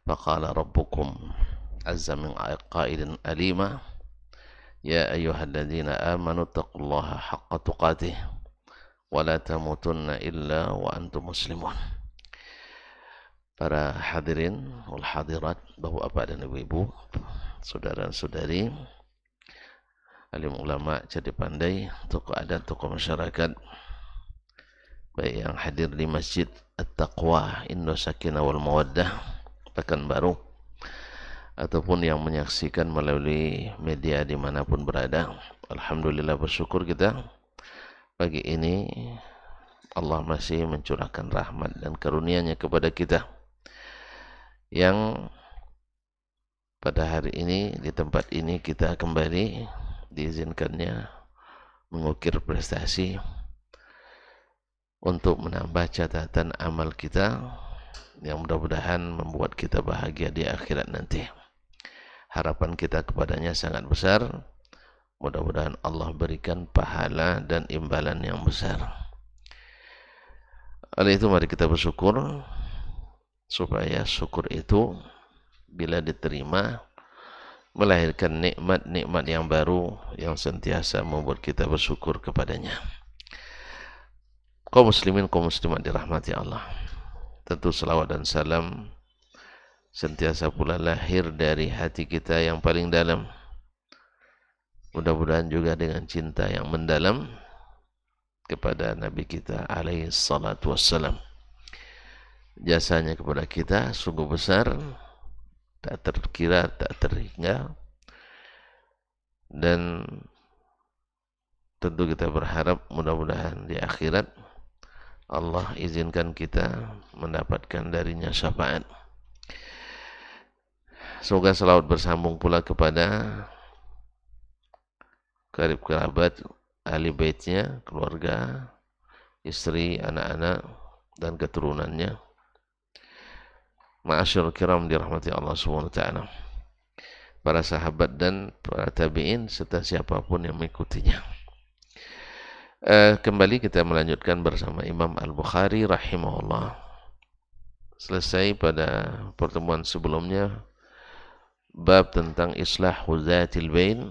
Faqala rabbukum azza min qailin alima ya ayyuhalladzina amanu taqullaha haqqa tuqatih wa la tamutunna illa wa antum muslimun. Para hadirin wal hadirat, bapak-bapak dan ibu-ibu, saudara-saudari, alim ulama, jadi pandai, tokoh adat, tokoh masyarakat, baik yang hadir di Masjid At-Taqwa Indo Sakinah wal Mawaddah Pekanbaru, ataupun yang menyaksikan melalui media dimanapun berada. Alhamdulillah, bersyukur kita pagi ini Allah masih mencurahkan rahmat dan karunia-Nya kepada kita, yang pada hari ini di tempat ini kita kembali diizinkannya mengukir prestasi untuk menambah catatan amal kita yang mudah-mudahan membuat kita bahagia di akhirat nanti. Harapan kita kepadanya sangat besar, mudah-mudahan Allah berikan pahala dan imbalan yang besar. Oleh itu mari kita bersyukur, supaya syukur itu bila diterima melahirkan nikmat-nikmat yang baru yang sentiasa membuat kita bersyukur kepadanya. Kaum muslimin, kaum muslimat dirahmati Allah, tentu selawat dan salam sentiasa pula lahir dari hati kita yang paling dalam, mudah-mudahan juga dengan cinta yang mendalam kepada Nabi kita alaihi salatu wassalam. Jasanya kepada kita sungguh besar, tak terkira, tak terhingga, dan tentu kita berharap mudah-mudahan di akhirat Allah izinkan kita mendapatkan darinya syafaat. Semoga selawat bersambung pula kepada karib kerabat, ahli baitnya, keluarga, istri, anak-anak, dan keturunannya. Ma'asyarul kiram dirahmati Allah Subhanahu wa taala, para sahabat dan para tabi'in serta siapapun yang mengikutinya. Kembali kita melanjutkan bersama Imam Al-Bukhari rahimahullah. Selesai pada pertemuan sebelumnya bab tentang islahu dzatil bain,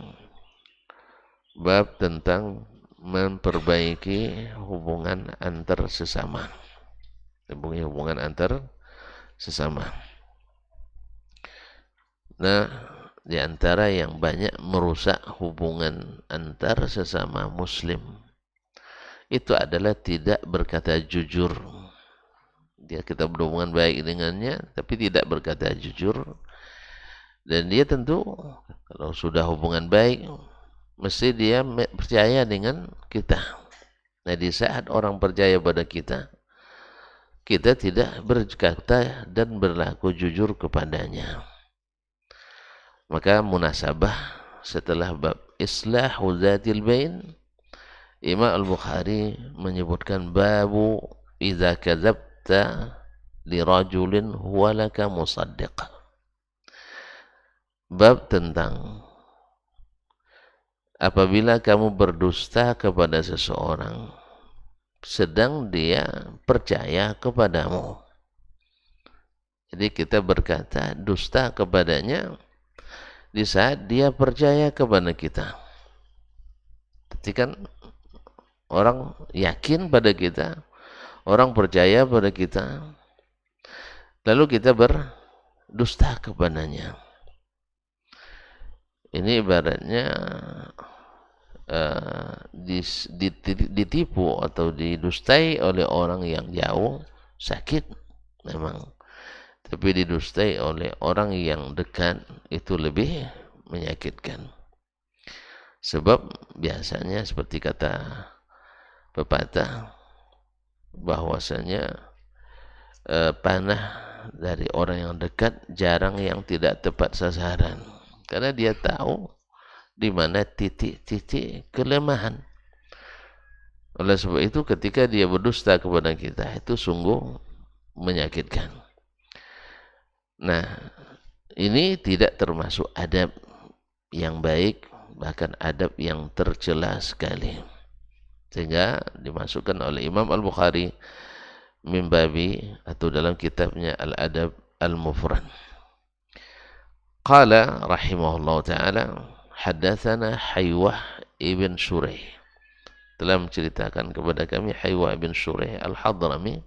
bab tentang memperbaiki hubungan antar sesama, hubungan antar sesama. Nah, di antara yang banyak merusak hubungan antar sesama muslim itu adalah tidak berkata jujur. Kita berhubungan baik dengannya tapi tidak berkata jujur, dan dia tentu kalau sudah hubungan baik mesti dia percaya dengan kita. Nah, di saat orang percaya pada kita, kita tidak berkata dan berlaku jujur kepadanya. Maka munasabah setelah bab islahu dzatil bain, Imam Al-Bukhari menyebutkan babu idza kadzabta li rajulin huwa laka musaddiq. Bab tentang apabila kamu berdusta kepada seseorang sedang dia percaya kepadamu. Jadi kita berkata dusta kepadanya di saat dia percaya kepada kita. Jadi kan orang yakin pada kita, orang percaya pada kita, lalu kita berdusta kepadanya. Ini ibaratnya ditipu atau didustai oleh orang yang jauh, sakit memang, tapi didustai oleh orang yang dekat itu lebih menyakitkan. Sebab biasanya seperti kata pepatah bahwasanya panah dari orang yang dekat jarang yang tidak tepat sasaran, karena dia tahu di mana titik-titik kelemahan. Oleh sebab itu ketika dia berdusta kepada kita itu sungguh menyakitkan. Nah, ini tidak termasuk adab yang baik, bahkan adab yang tercela sekali, sehingga dimasukkan oleh Imam Al-Bukhari mimbabi atau dalam kitabnya Al-Adab Al-Mufrad. Qala rahimahullah ta'ala haddatsana Haywah ibn Shuraih, telah menceritakan kepada kami Haywah ibn Shuraih al-Hadrami.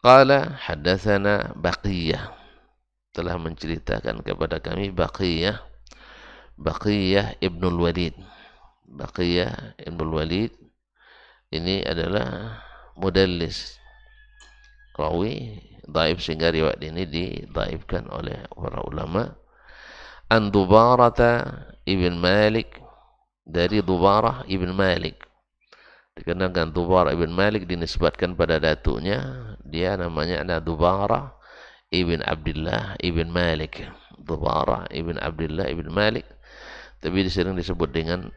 Qala haddatsana Baqiyah, telah menceritakan kepada kami Baqiyah ibnul Walid. Baqiyah ibnul Walid ini adalah mudallis, rawi dhaif, sehingga riwayat ini didhaifkan oleh para ulama. An Dubarata ibn Malik, dari Dubarah ibn Malik. Dikarenakan Dubarah ibn Malik dinisbatkan pada datuknya, dia namanya adalah Dubarah ibn Abdullah ibn Malik. Dubarah ibn Abdullah ibn Malik, tapi sering disebut dengan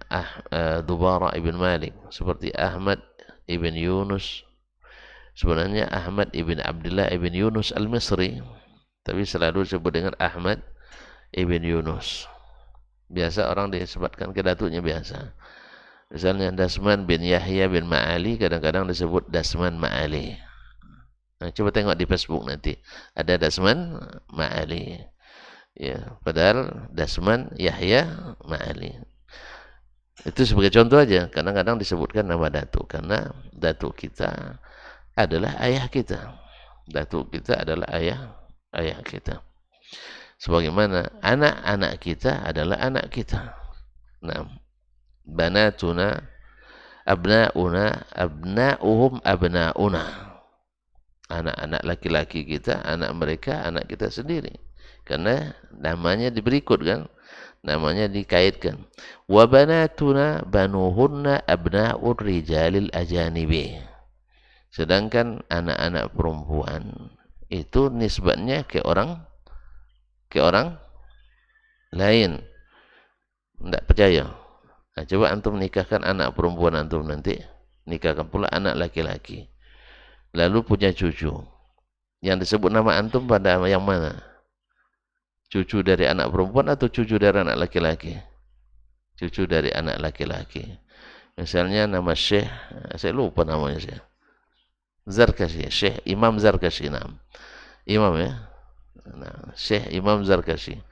Dubarah ibn Malik, seperti Ahmad ibn Yunus. Sebenarnya Ahmad ibn Abdullah ibn Yunus al-Misri, tapi selalu disebut dengan Ahmad ibn Yunus. Biasa orang disebutkan ke datuknya biasa. Misalnya Dasman bin Yahya bin Ma'ali, kadang-kadang disebut Dasman Ma'ali. Nah, coba tengok di Facebook nanti, ada Dasman Ma'ali. Ya, padahal Dasman Yahya Ma'ali. Itu sebagai contoh aja. Kadang-kadang disebutkan nama datuk, karena datuk kita adalah ayah kita. Datuk kita adalah ayah kita. Sebagaimana anak-anak kita adalah anak kita. Nah, banatuna abnauna abnauhum abnauna. Anak-anak laki-laki kita, anak mereka, anak kita sendiri. Karena namanya berikut kan, namanya dikaitkan. Wa banatuna banuhunna abnaur rijalil ajanibi. Sedangkan anak-anak perempuan itu nisbatnya ke orang lain. Tidak percaya? Nah, coba antum nikahkan anak perempuan antum nanti, nikahkan pula anak laki-laki, lalu punya cucu. Yang disebut nama antum pada yang mana? Cucu dari anak perempuan atau cucu dari anak laki-laki? Cucu dari anak laki-laki. Misalnya nama Syekh, saya lupa namanya, Zarkashi, Syekh Imam Zarkashi, Imam ya. Nah, Syekh Imam Zarkashi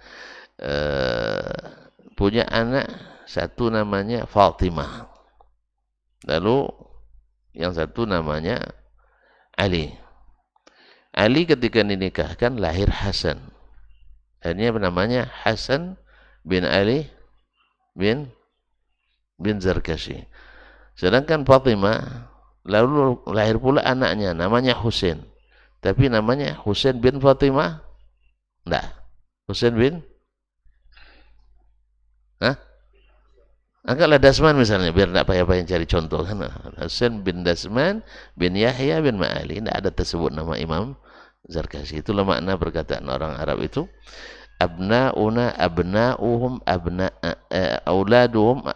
punya anak satu namanya Fatimah, lalu yang satu namanya Ali. Ali ketika dinikahkan lahir Hasan, akhirnya namanya Hasan bin Ali bin Zarkashi. Sedangkan Fatimah lalu lahir pula anaknya namanya Husain, tapi namanya Husain bin Fatimah, enggak, Husain bin Angkatlah Dasman misalnya, biar tidak payah-payah cari contoh kan. Husain bin Dasman bin Yahya bin Ma'ali, tidak ada tersebut nama Imam Zarkashi. Itulah makna perkataan orang Arab itu, abna'una abna'uhum auladuhum.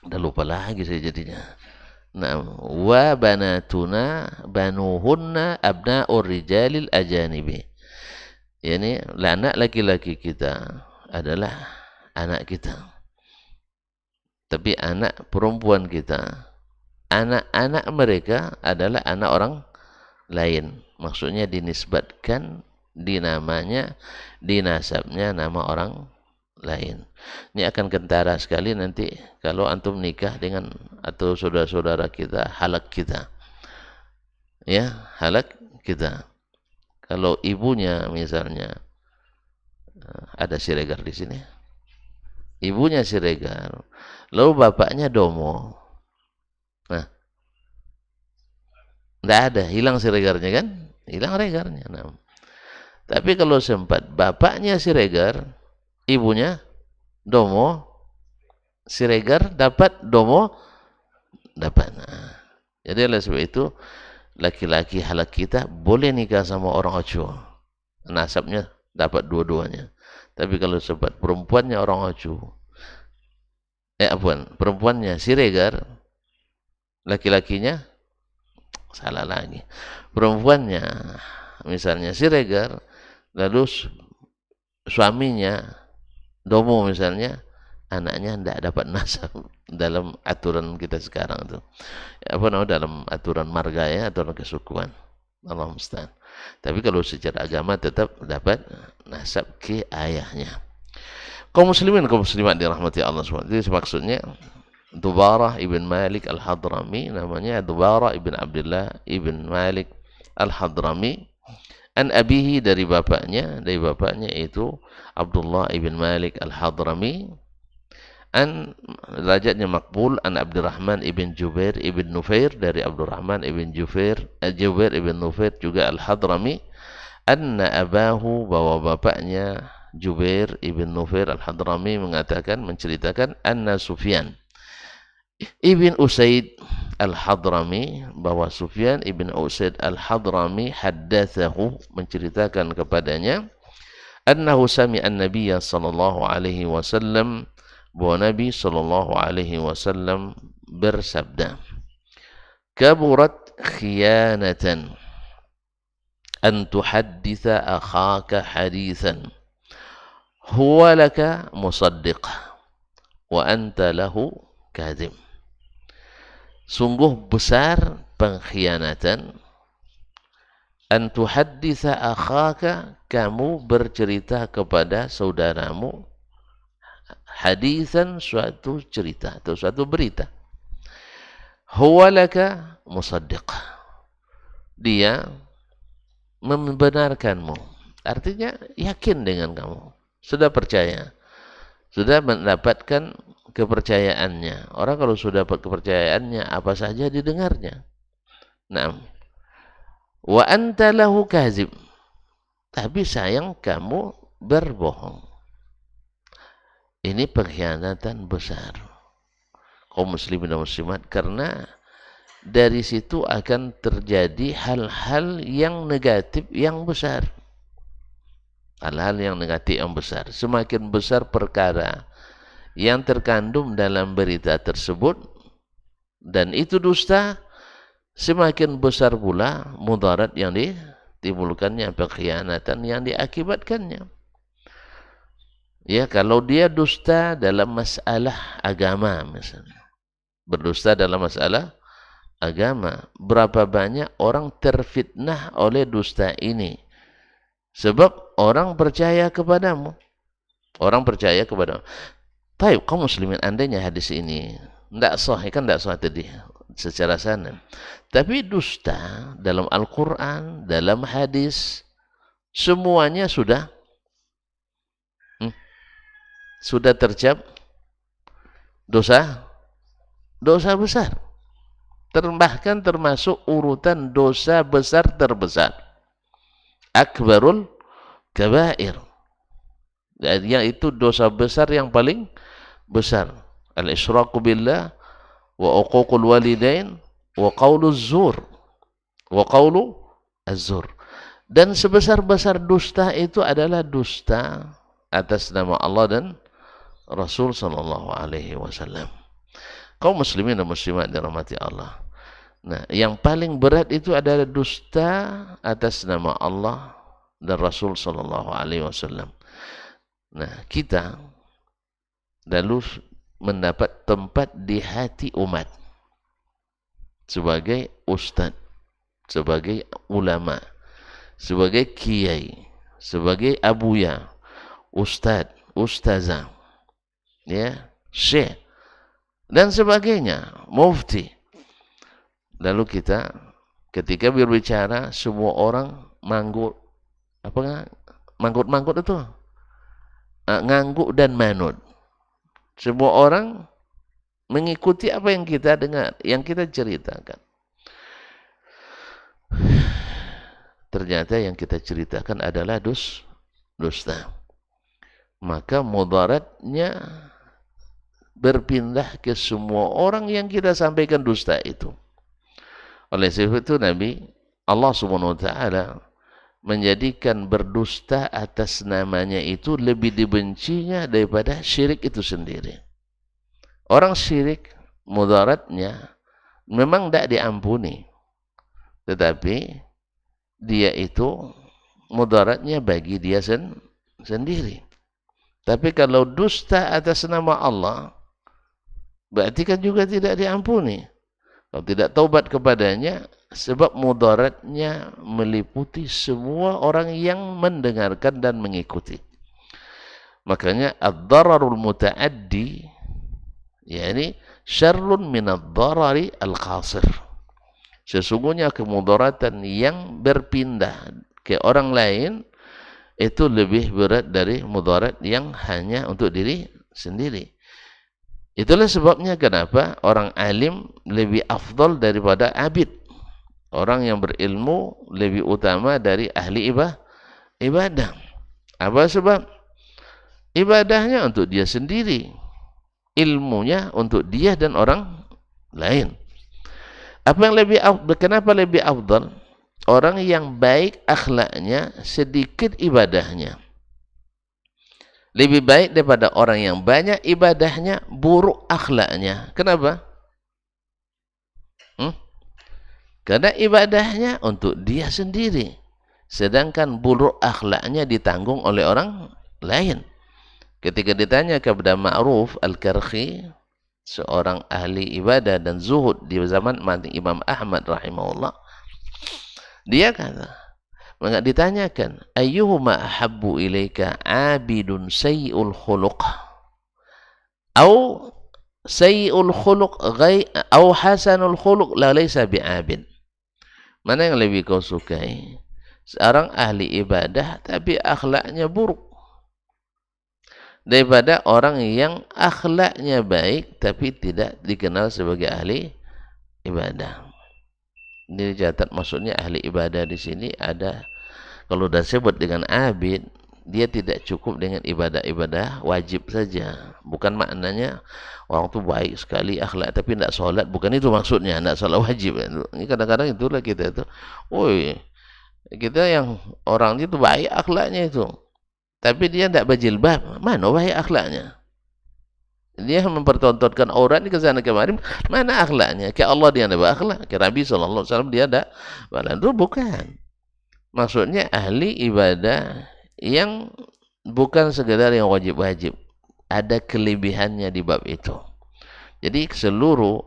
Udah lupa lagi saya jadinya. Nah, wa banatuna banuhunna abna'ur rijalil ajanibi. Yani anak laki-laki kita adalah anak kita. Tapi anak perempuan kita, anak-anak mereka adalah anak orang lain. Maksudnya dinisbatkan, dinamanya, dinasabnya nama orang lain. Ini akan kentara sekali nanti kalau antum nikah dengan atau saudara-saudara kita, halak kita. Ya, halak kita. Kalau ibunya misalnya, ada Siregar di sini. Ibunya Siregar, lalu bapaknya Domo. Nah, tidak ada, hilang Siregarnya kan? Hilang regarnya. Nah, tapi kalau sempat bapaknya Siregar, ibunya Domo, Siregar dapat, Domo dapat. Nah, jadi oleh sebab itu laki-laki halak kita boleh nikah sama orang Ojo, nasabnya dapat dua-duanya. Tapi kalau sempat perempuannya orang Ojo, perempuannya Siregar, laki-lakinya salah lagi, perempuannya misalnya Siregar, lalu suaminya Domo misalnya, anaknya tidak dapat nasab dalam aturan kita sekarang itu, dalam aturan marga ya, aturan kesukuan. Allah musta'an. Tapi kalau secara agama tetap dapat nasab ke ayahnya. Kaum muslimin, kaum muslimat dirahmati Allah SWT. Jadi maksudnya Dubarah ibn Malik al-Hadrami, namanya Dubarah ibn Abdullah ibn Malik al-Hadrami. An abihi, dari bapaknya itu Abdullah ibn Malik al-Hadrami. An, derajatnya makbul, an Abdurrahman ibn Jubair ibn Nufair, dari Abdurrahman ibn Jubair ibn Nufair juga al-Hadrami. Anna abahu, bahwa bapaknya Jubair ibn Nufair al-Hadrami menceritakan anna Sufyan ibn Usaid al-Hadrami, bahwa Sufyan ibn Usaid al-Hadrami haddathahu, menceritakan kepadanya, annahu sami'a an-nabiyya sallallahu alaihi wasallam, bahwa Nabi sallallahu alaihi wasallam bersabda, kaburat khiyanatan an tuhadditha akhaka hadithan huwa laka musaddiq wa anta lahu kadhib. Sungguh besar pengkhianatan, an tuhadditha akhaka, kamu bercerita kepada saudaramu, hadithan, suatu cerita atau suatu berita, huwa laka musaddiq, dia membenarkanmu, artinya yakin dengan kamu, sudah percaya, sudah mendapatkan kepercayaannya. Orang kalau sudah dapat kepercayaannya, apa saja didengarnya. Naam. Wa anta lahu kazib, tapi sayang kamu berbohong. Ini pengkhianatan besar kaum muslimin dan muslimat, karena dari situ akan terjadi hal-hal yang negatif yang besar. Hal-hal yang negatif yang besar. Semakin besar perkara yang terkandung dalam berita tersebut dan itu dusta, semakin besar pula mudarat yang ditimbulkannya, pengkhianatan yang diakibatkannya. Ya, kalau dia dusta dalam masalah agama misalnya, berdusta dalam masalah agama, berapa banyak orang terfitnah oleh dusta ini, sebab orang percaya kepadamu, Taib, kaum muslimin, andainya hadis ini tidak sahih, kan tidak sahih tadi secara sanad, tapi dusta dalam Al-Quran, dalam hadis, semuanya sudah tercap dosa besar, bahkan termasuk urutan dosa besar terbesar, akbarul kabair, yaitu dosa besar yang paling besar, al-isyraku billah wa uququl walidain wa qauluz zur wa qaulu az-zur. Dan sebesar-besar dusta itu adalah dusta atas nama Allah dan Rasul sallallahu alaihi wasallam. Kaum muslimin dan muslimat dirahmati Allah. Nah, yang paling berat itu adalah dusta atas nama Allah dan Rasul sallallahu alaihi wasallam. Nah, kita lalu mendapat tempat di hati umat sebagai ustadz, sebagai ulama, sebagai kiai, sebagai abuya, ustadz, ustazah, ya, syekh dan sebagainya, mufti. Lalu kita ketika berbicara, semua orang manggut itu ngangguk dan manut. Semua orang mengikuti apa yang kita dengar, yang kita ceritakan. Ternyata yang kita ceritakan adalah dusta. Maka mudaratnya berpindah ke semua orang yang kita sampaikan dusta itu. Oleh sebab itu Allah Subhanahu wa taala menjadikan berdusta atas namanya itu lebih dibencinya daripada syirik itu sendiri. Orang syirik mudaratnya memang tidak diampuni, tetapi dia itu mudaratnya bagi dia sendiri. Tapi kalau dusta atas nama Allah, berarti kan juga tidak diampuni. Kalau tidak taubat kepadanya, Sebab mudaratnya meliputi semua orang yang mendengarkan dan mengikuti. Makanya ad-dararul muta'addi, yakni syarrun min ad-darari al-qasir. Sesungguhnya kemudaratan yang berpindah ke orang lain itu lebih berat dari mudarat yang hanya untuk diri sendiri. Itulah sebabnya kenapa orang alim lebih afdal daripada abid. Orang yang berilmu lebih utama dari ahli ibadah. Apa sebab? Ibadahnya untuk dia sendiri, ilmunya untuk dia dan orang lain. Apa yang lebih afdal? Kenapa lebih afdal? Orang yang baik akhlaknya, sedikit ibadahnya. Lebih baik daripada orang yang banyak ibadahnya, buruk akhlaknya. Kenapa? Karena ibadahnya untuk dia sendiri, sedangkan buruk akhlaknya ditanggung oleh orang lain. Ketika ditanya kepada Ma'ruf Al-Karkhi, seorang ahli ibadah dan zuhud di zaman Imam Ahmad rahimahullah, dia kata, ditanyakan, ayyuhuma ahabbu ilaika, abidun sayyi'ul khuluq au sayyi'ul khuluq au hasanul khuluq la laysa bi'abid. Mana yang lebih kau sukai? Seorang ahli ibadah tapi akhlaknya buruk, daripada orang yang akhlaknya baik tapi tidak dikenal sebagai ahli ibadah. Ini dicatat, maksudnya ahli ibadah di sini ada, kalau sudah sebut dengan abid, dia tidak cukup dengan ibadah-ibadah wajib saja. Bukan maknanya orang itu baik sekali akhlak tapi tidak sholat, bukan itu maksudnya, tidak sholat wajib. Ini kadang-kadang itulah kita itu, kita yang orang itu baik akhlaknya itu, tapi dia tidak berjilbab, mana baik akhlaknya? Dia mempertontonkan aurat ke sana kemarin, mana akhlaknya? Ke Allah dia tidak berakhlak, ke Nabi SAW dia tidak, itu bukan. Maksudnya ahli ibadah yang bukan sekedar yang wajib-wajib, ada kelebihannya di bab itu. Jadi seluruh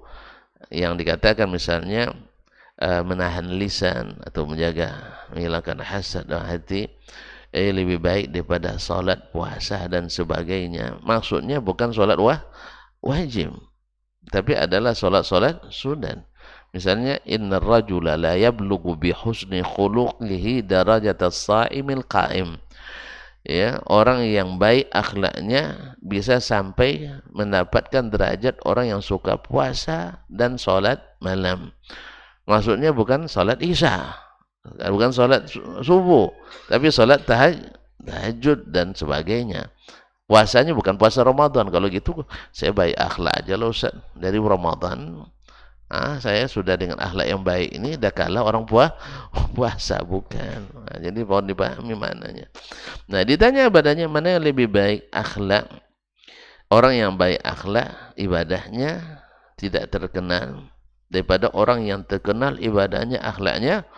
yang dikatakan misalnya menahan lisan atau menjaga, menghilangkan hasad dalam hati, lebih baik daripada salat, puasa dan sebagainya. Maksudnya bukan salat wajib, tapi adalah salat-salat sunan. Misalnya, innar rajula la yablughu bi husni khuluqihi darajatas sha'imil qa'im. Ya, orang yang baik akhlaknya bisa sampai mendapatkan derajat orang yang suka puasa dan salat malam. Maksudnya bukan salat isya, bukan salat subuh, tapi salat tahajud dan sebagainya. Puasanya bukan puasa Ramadan. Kalau gitu saya baik akhlak aja loh Ustaz, dari Ramadan saya sudah dengan akhlak yang baik ini dah kalah orang puasa, bukan. Jadi mohon dipahami maknanya. Nah, ditanya badannya mana yang lebih baik akhlak. Orang yang baik akhlak ibadahnya tidak terkenal daripada orang yang terkenal ibadahnya akhlaknya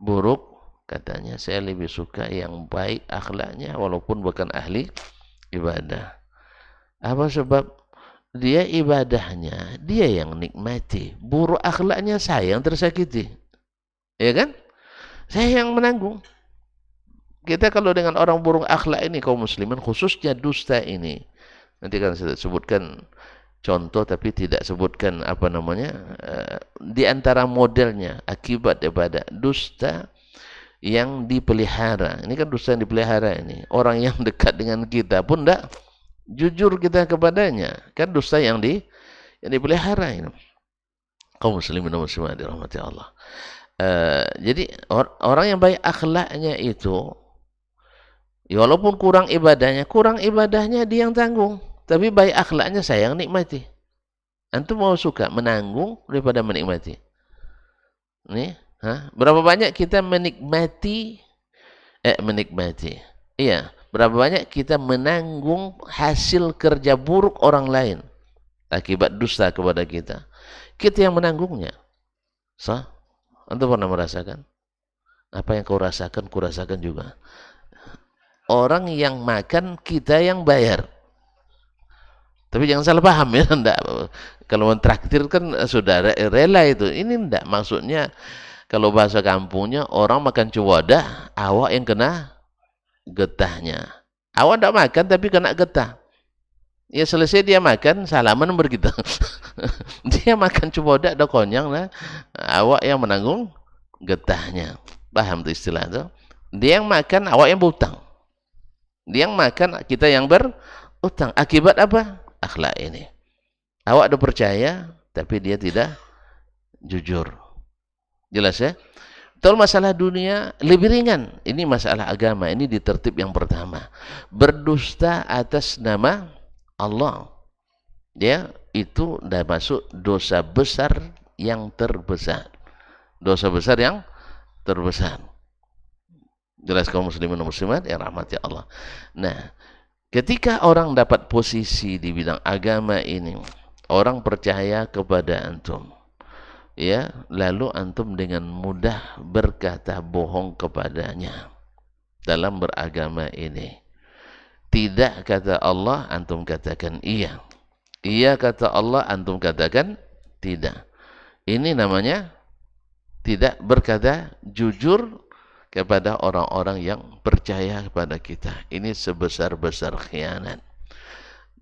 buruk. Katanya, saya lebih suka yang baik akhlaknya walaupun bukan ahli ibadah. Apa sebab? Dia ibadahnya dia yang nikmati, buruk akhlaknya saya yang tersakiti, ya kan? Saya yang menanggung. Kita kalau dengan orang buruk akhlak ini, kaum muslimin khususnya dusta ini, nanti kan saya sebutkan contoh tapi tidak sebutkan apa namanya, di antara modelnya akibat daripada dusta yang dipelihara. Ini kan dusta yang dipelihara ini. Orang yang dekat dengan kita pun tidak jujur kita kepadanya, kan dusta yang dipelihara ini. Kaum muslimin dan muslimat dirahmati Allah. Jadi orang yang baik akhlaknya itu, ya walaupun kurang ibadahnya dia yang tanggung, tapi baik akhlaknya saya yang nikmati. Antum mau suka menanggung daripada menikmati? Nih, berapa banyak kita menikmati? Iya. Berapa banyak kita menanggung hasil kerja buruk orang lain akibat dusta kepada kita? Kita yang menanggungnya. Anda pernah merasakan? Apa yang kau rasakan, ku rasakan juga. Orang yang makan, kita yang bayar. Tapi jangan salah paham ya, enggak. Kalau mentraktir kan sudah rela itu. Ini enggak, maksudnya Kalau bahasa kampungnya, orang makan cuwada, awak yang kena getahnya. Awak tidak makan tapi kena getah. Ya selesai dia makan, salaman berkita. Dia makan cuwada, ada konyang lah. Awak yang menanggung getahnya. Paham tuh istilah itu? Dia yang makan, awak yang berutang. Dia yang makan, kita yang berutang. Akibat apa? Akhlak ini. Awak udah percaya, tapi dia tidak jujur. Jelas ya? Betul, masalah dunia lebih ringan. Ini masalah agama. Ini di tertib yang pertama. Berdusta atas nama Allah. Dia itu dah masuk dosa besar yang terbesar. Dosa besar yang terbesar. Jelas kaum muslimin dan muslimat yang rahmati Allah. Nah, ketika orang dapat posisi di bidang agama ini, orang percaya kepada antum, ya, lalu antum dengan mudah berkata bohong kepadanya dalam beragama ini. Tidak kata Allah, antum katakan iya. Iya kata Allah, antum katakan tidak. Ini namanya tidak berkata jujur kepada orang-orang yang percaya kepada kita. Ini sebesar-besar khianat.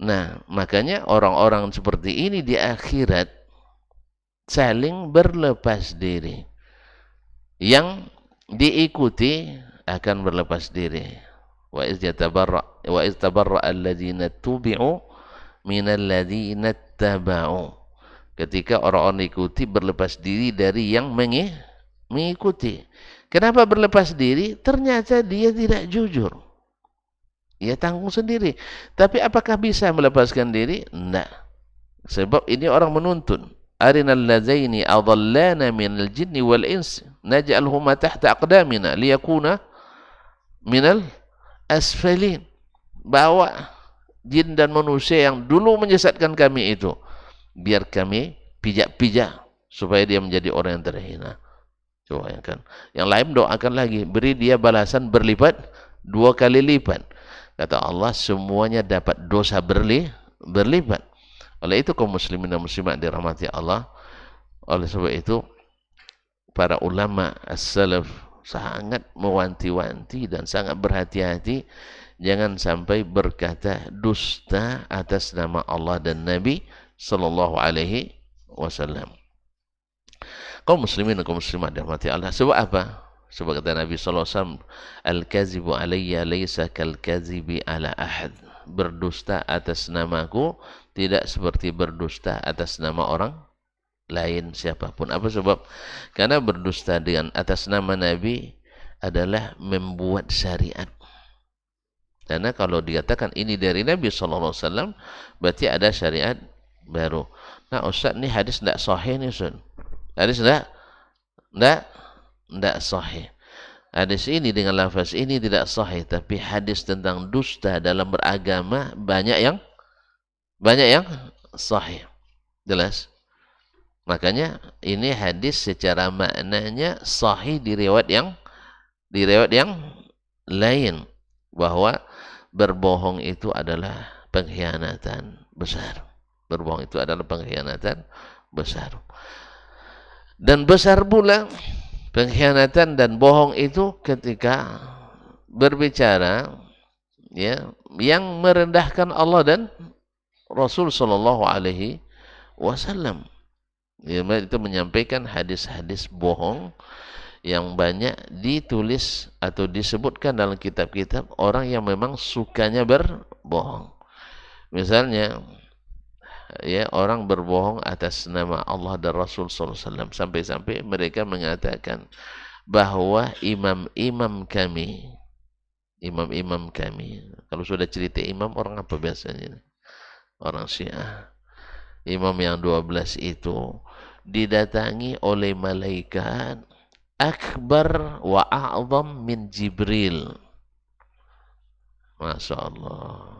Nah, makanya orang-orang seperti ini di akhirat saling berlepas diri. Yang diikuti akan berlepas diri. Wa iz tabarra alladhina tubi'u minal ladzina taba'u. Ketika orang-orang diikuti berlepas diri dari yang mengikuti. Kenapa berlepas diri? Ternyata dia tidak jujur. Ia tanggung sendiri. Tapi apakah bisa melepaskan diri? Tidak. Sebab ini orang menuntun. Arinal ladzaini adallana minal jinni wal ins naj'alhuma tahta aqdamina liyakuna minal asfalin. Bawa jin dan manusia yang dulu menyesatkan kami itu, biar kami pijak-pijak supaya dia menjadi orang yang terhina. Coba ya kan. Yang lain doakan lagi, beri dia balasan berlipat, 2 kali lipat. Kata Allah, semuanya dapat dosa berlipat. Oleh itu kaum muslimin dan muslimat dirahmati Allah. Oleh sebab itu para ulama as-salaf sangat mewanti-wanti dan sangat berhati-hati jangan sampai berkata dusta atas nama Allah dan Nabi sallallahu alaihi wasallam. Kaum muslimin dan kaum muslimat dirahmati Allah. Sebab apa? Sebab kata Nabi sallallahu alaihi wasallam, al-kazibu alayya laysa kal-kazibi ala ahad. Berdusta atas namaku tidak seperti berdusta atas nama orang lain siapapun. Apa sebab? Karena berdusta dengan atas nama Nabi adalah membuat syariat. Karena kalau dikatakan ini dari Nabi sallallahu alaihi wasallam, berarti ada syariat baru. Nah, Ustaz, ini hadis tidak sahih nih, Ustaz. Hadis tidak sahih. Hadis ini dengan lafaz ini tidak sahih, tapi hadis tentang dusta dalam beragama banyak yang sahih. Jelas? Makanya ini hadis secara maknanya sahih di riwayat yang lain, bahwa berbohong itu adalah pengkhianatan besar. Berbohong itu adalah pengkhianatan besar. Dan besar pula pengkhianatan dan bohong itu ketika berbicara, ya, yang merendahkan Allah dan Rasul sallallahu alaihi wasallam. Ya, itu menyampaikan hadis-hadis bohong yang banyak ditulis atau disebutkan dalam kitab-kitab orang yang memang sukanya berbohong. Misalnya, ya, orang berbohong atas nama Allah dan Rasul sallallahu alaihi wasallam sampai-sampai mereka mengatakan bahwa imam-imam kami, kalau sudah cerita imam, orang apa biasanya? Orang Syiah. Imam yang 12 itu didatangi oleh malaikat akbar wa a'zam min Jibril. Masya Allah.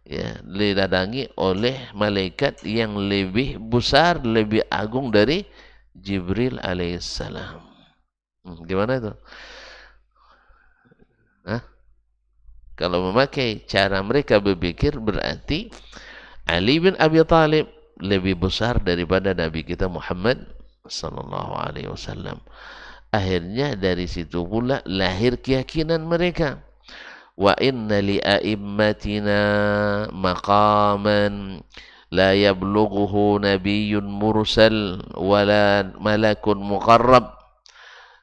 Ya, didatangi oleh malaikat yang lebih besar, lebih agung dari Jibril alaihissalam. Gimana itu? Hah? Kalau memakai cara mereka berpikir, berarti Ali bin Abi Thalib lebih besar daripada Nabi kita Muhammad sallallahu alaihi wasallam. Akhirnya dari situ pula lahir keyakinan mereka. Wa inna li a'immatina maqaman la yablughuhu nabiyyun mursal wala malakun muqarrab.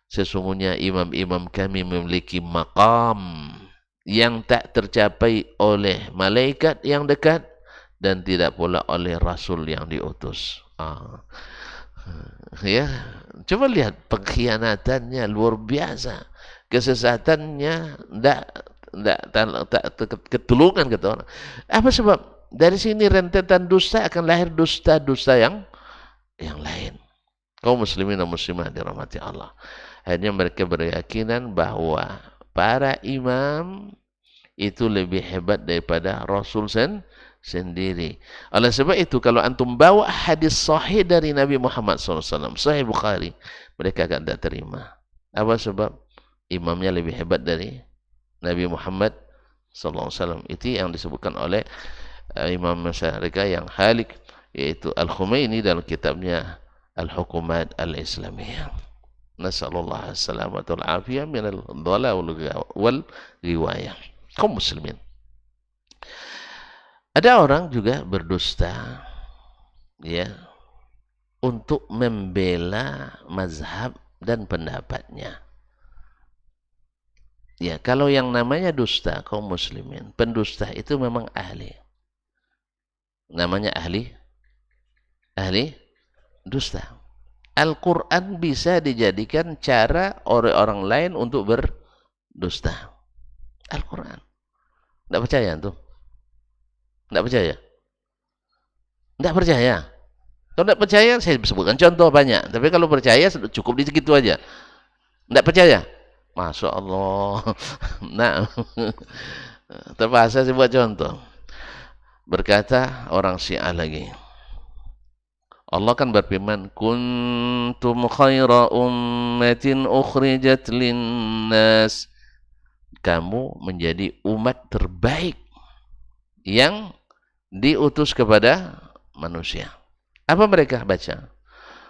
Sesungguhnya imam-imam kami memiliki maqam yang tak tercapai oleh malaikat yang dekat dan tidak pula oleh rasul yang diutus. Ya, coba lihat pengkhianatannya luar biasa, kesesatannya tak ketulungan kata orang. Apa sebab? Dari sini rentetan dusta akan lahir dusta-dusta yang lain. Kaum muslimin dan muslimat dirahmati Allah. Akhirnya mereka berkeyakinan bahwa para imam itu lebih hebat daripada Rasul sendiri. Oleh sebab itu, kalau antum bawa hadis sahih dari Nabi Muhammad SAW, Sahih Bukhari, mereka akan tak terima. Apa sebab? Imamnya lebih hebat dari Nabi Muhammad SAW. Itu yang disebutkan oleh imam mereka yang halik, yaitu Al-Khumaini dalam kitabnya Al-Hukumat Al-Islamiyah. Nasallallahu as-salamata wal afiyah min al-dhalal wal riwayah. Kaum muslimin, ada orang juga berdusta ya untuk membela mazhab dan pendapatnya. Ya, kalau yang namanya dusta kaum muslimin, pendusta itu memang ahli. Namanya ahli dusta. Al-Quran bisa dijadikan cara oleh orang lain untuk berdusta. Al-Quran. Tidak percaya tuh? Tidak percaya? Tidak percaya? Kalau tidak percaya, saya sebutkan contoh banyak. Tapi kalau percaya, cukup di segitu aja. Tidak percaya? Masya Allah. Nah, terpaksa saya buat contoh. Berkata orang Syiah lagi, Allah kan berfirman, kuntum khaira ummatin ukhrijat linnas. Kamu menjadi umat terbaik yang diutus kepada manusia. Apa mereka baca?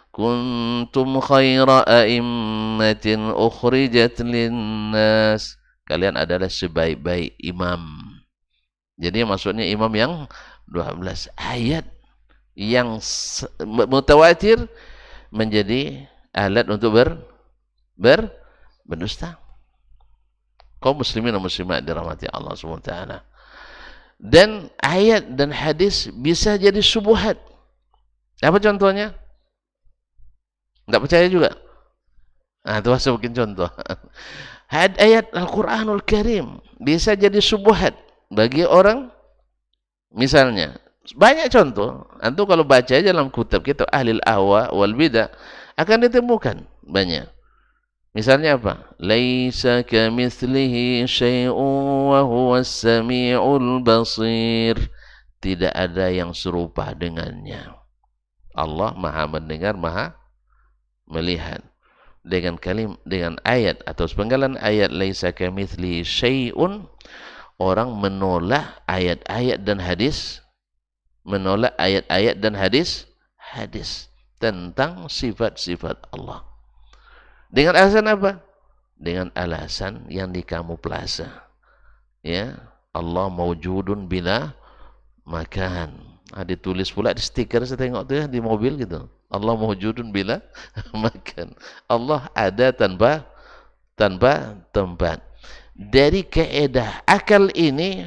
Kuntum khaira a'immatin ukhrijat linnas. Kalian adalah sebaik-baik imam. Jadi maksudnya imam yang 12 ayat yang mutawatir menjadi alat untuk berdusta. Kaum muslimin dan muslimat dirahmati Allah SWT. Dan ayat dan hadis bisa jadi subuhat. Apa contohnya? Tidak percaya juga? Nah, itu saya bikin contoh. Ayat Al-Quranul Karim bisa jadi subuhat bagi orang. Misalnya, banyak contoh. Antum kalau baca dalam kitab Ahlil Ahwa wal Bidah akan ditemukan banyak. Misalnya apa? Laisa kamitslihi syai'un wa huwas samiul basir. Tidak ada yang serupa dengannya. Allah Maha mendengar, Maha melihat. Dengan ayat atau sepenggalan ayat laisa kamitslihi syai'un, orang menolak ayat-ayat dan hadis, hadis tentang sifat-sifat Allah. Dengan alasan apa? Dengan alasan yang dikamuflase. Ya, Allah maujudun bila makan. Ditulis pula di stiker, saya tengok tuh ya di mobil gitu. Allah maujudun bila makan. Allah ada tanpa tempat. Dari keedah akal ini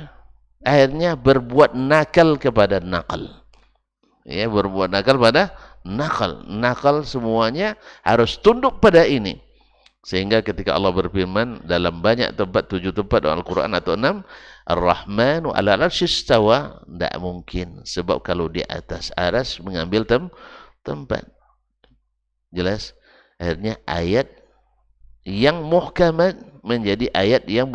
akhirnya berbuat nakal kepada nakal. Ya, berbuat nakal pada nakal. Nakal semuanya harus tunduk pada ini. Sehingga ketika Allah berfirman dalam banyak tempat, 7 tempat dalam Al-Quran atau 6, Ar-Rahmanu 'alal 'arsy istawa, tidak mungkin. Sebab kalau di atas aras mengambil tempat. Jelas? Akhirnya ayat yang muhkamat menjadi ayat yang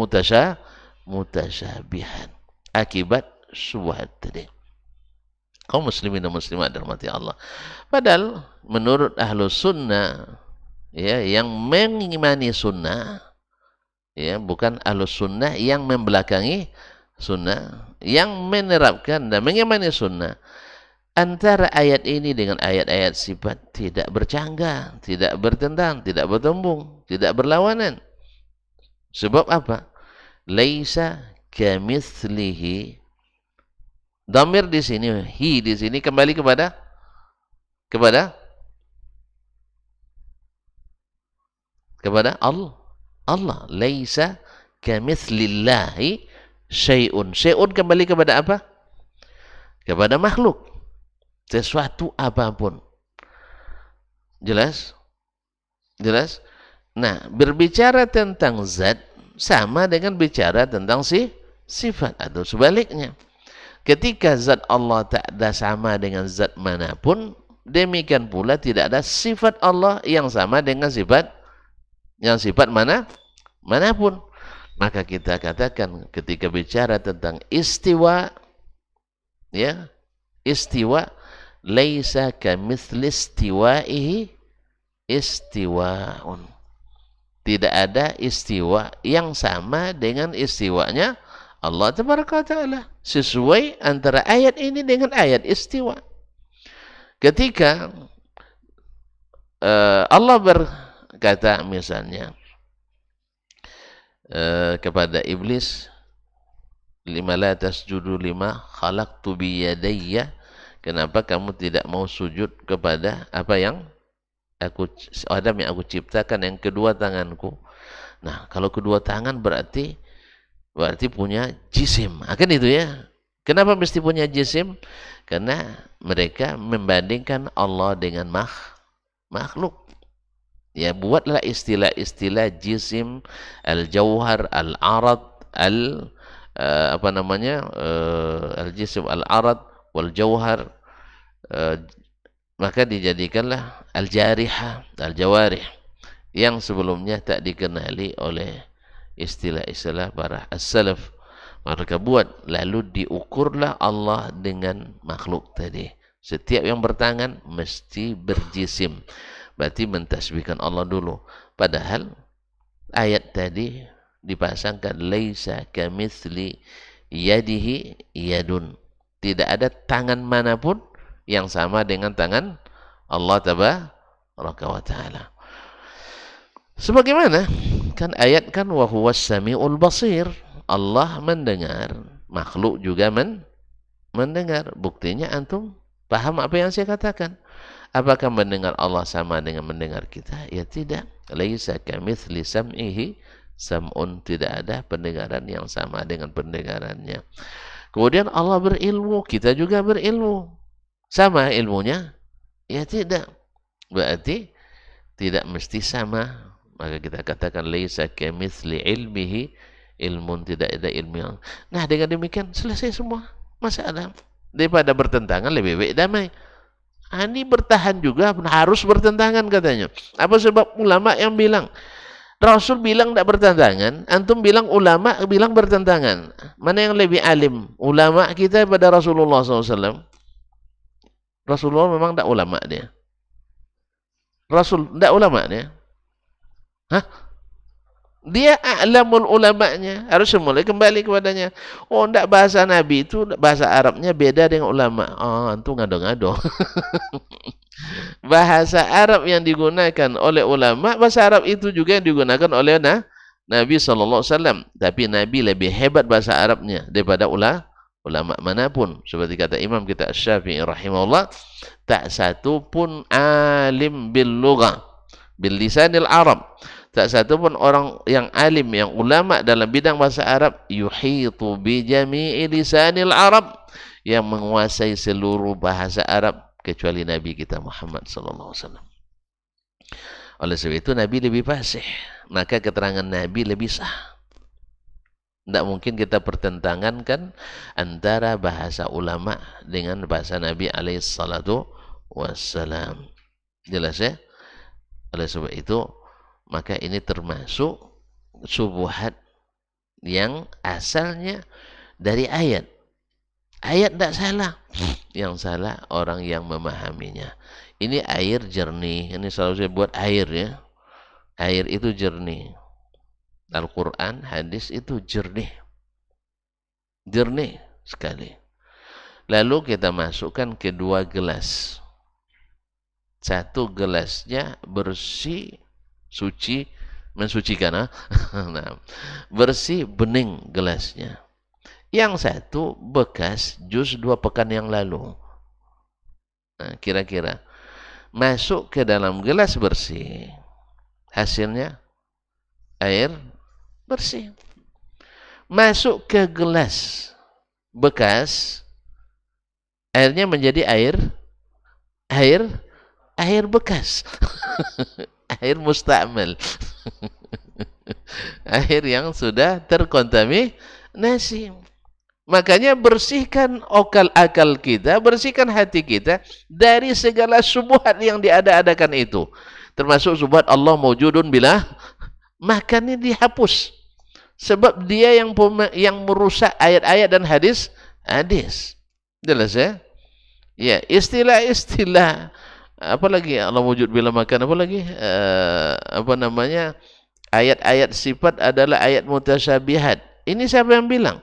mutasyabihan. Akibat syubhat tadi. Kaum muslimin dan muslimat dirahmati Allah. Padahal menurut ahlus sunnah, ya, yang mengimani sunnah, ya, bukan ahlus sunnah yang membelakangi sunnah, yang menerapkan dan mengimani sunnah, Antara ayat ini dengan ayat-ayat sifat tidak bercanggah, tidak bertentang, tidak bertembung, tidak berlawanan. Sebab apa? Laisa kamitslihi. Dhamir di sini, hi di sini kembali kepada Allah. Allah. Laisa kamitslillahi syai'un. Syai'un kembali kepada apa? Kepada makhluk. Sesuatu apapun. Jelas? Jelas? Nah, berbicara tentang zat sama dengan bicara tentang sifat atau sebaliknya. Ketika zat Allah tak ada sama dengan zat manapun, demikian pula tidak ada sifat Allah yang sama dengan sifat manapun. Maka kita katakan ketika bicara tentang istiwa, ya, istiwa laisa kamitsli istiwaihi istiwaun. Tidak ada istiwa yang sama dengan istiwanya Allah Tabaraka wa Ta'ala. Sesuai antara ayat ini dengan ayat istiwa. Ketika Allah berkata misalnya kepada iblis, lima la tasjudu lima khalaqtu biyadayya, kenapa kamu tidak mau sujud kepada apa yang Adam yang aku ciptakan yang kedua tanganku. Nah, kalau kedua tangan berarti punya jisim. Akan itu ya. Kenapa mesti punya jisim? Karena mereka membandingkan Allah dengan makhluk. Ya, buatlah istilah-istilah jisim, al-jauhar, al-arad, al-jisim, al-arad, wal-jauhar, maka dijadikanlah al-jarihah, al-jawarih yang sebelumnya tak dikenali oleh istilah-istilah para as-salaf. Mereka buat, lalu diukurlah Allah dengan makhluk tadi. Setiap yang bertangan mesti berjisim. Berarti mentasbihkan Allah dulu. Padahal ayat tadi dipasangkan laisa kamitsli yadihi yadun. Tidak ada tangan manapun yang sama dengan tangan Allah Tabaraka wa Ta'ala. Sebagaimana kan ayat kan wa huwas samiul basir. Allah mendengar, makhluk juga mendengar. Buktinya antum paham apa yang saya katakan? Apakah mendengar Allah sama dengan mendengar kita? Ya tidak. Laisa kamitsli sam'ihi sam'un. Tidak ada pendengaran yang sama dengan pendengarannya. Kemudian Allah berilmu, kita juga berilmu. Sama ilmunya? Ya tidak. Berarti tidak mesti sama. Maka kita katakan laisa kamitsli ilmihi ilmun, tidak ada ilmu. Nah, dengan demikian selesai semua masalah. Daripada bertentangan lebih baik damai. Ini bertahan juga harus bertentangan katanya. Apa sebab ulama yang bilang Rasul bilang tidak bertentangan, antum bilang ulama bilang bertentangan. Mana yang lebih alim? Ulama kita pada Rasulullah SAW. Rasulullah memang tidak ulama dia. Rasul tidak ulama dia. Hah? Dia a'lamul ulamanya. Harus mulai kembali kepadanya. Oh, tidak, bahasa Nabi itu bahasa Arabnya beda dengan ulama. Oh, antum ngado-ngado. Bahasa Arab yang digunakan oleh ulama, bahasa Arab itu juga yang digunakan oleh Nabi SAW. Tapi Nabi lebih hebat bahasa Arabnya daripada ulama manapun. Seperti kata Imam kita Asy-Syafi'i rahimahullah, tak satu pun alim bil lughah, bil lisanil Arab, tak satu pun orang yang alim, yang ulama dalam bidang bahasa Arab, yuhitu bi jami'i lisanil Arab, yang menguasai seluruh bahasa Arab kecuali Nabi kita Muhammad sallallahu alaihi wasallam. Oleh sebab itu Nabi lebih fasih, maka keterangan Nabi lebih sah. Tidak mungkin kita pertentangankan antara bahasa ulama dengan bahasa Nabi alaihi salatu wassalam. Jelas ya? Oleh sebab itu, maka ini termasuk syubhat yang asalnya dari ayat. Ayat tidak salah. Yang salah orang yang memahaminya. Ini air jernih. Ini selalu saya buat air ya. Air itu jernih. Al-Quran, hadis itu jernih. Jernih sekali. Lalu kita masukkan ke 2 gelas. 1 gelasnya bersih, suci, mensucikan. Nah, bersih, bening gelasnya. Yang 1 bekas jus 2 pekan yang lalu. Nah, kira-kira masuk ke dalam gelas bersih, hasilnya air bersih. Masuk ke gelas bekas, airnya menjadi air bekas. Air mustakmal. Air yang sudah terkontaminasi. Makanya bersihkan akal kita, bersihkan hati kita dari segala syubhat yang diada-adakan itu. Termasuk syubhat Allah mawjudun bila, makanya dihapus. Sebab dia yang merusak ayat-ayat dan hadis. Jelas ya? Ya, istilah-istilah apa lagi Allah wujud bila makan, apa lagi? Apa namanya? Ayat-ayat sifat adalah ayat mutasyabihat. Ini siapa yang bilang?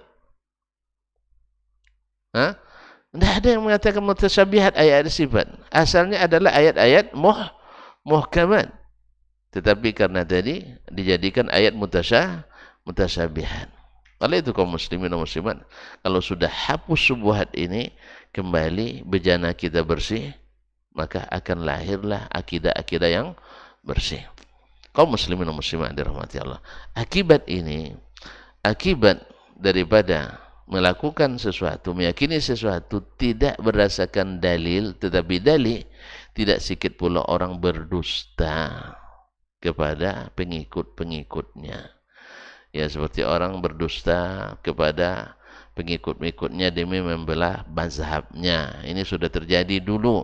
Tidak ada yang mengatakan mutasyabihat ayat-ayat sifat. Asalnya adalah ayat-ayat muhkamat. Tetapi karena tadi dijadikan ayat mutasyabihat. Oleh itu kaum muslimin dan muslimat, kalau sudah hapus syubhat ini, kembali bejana kita bersih, maka akan lahirlah akidah-akidah yang bersih. Kaum muslimin dan muslimat dirahmati Allah. Akibat ini, akibat daripada melakukan sesuatu, meyakini sesuatu tidak berdasarkan dalil, tetapi dalil, tidak sedikit pula orang berdusta kepada pengikut-pengikutnya. Ya, seperti orang berdusta kepada pengikut-pengikutnya demi membelah mazhabnya. Ini sudah terjadi dulu.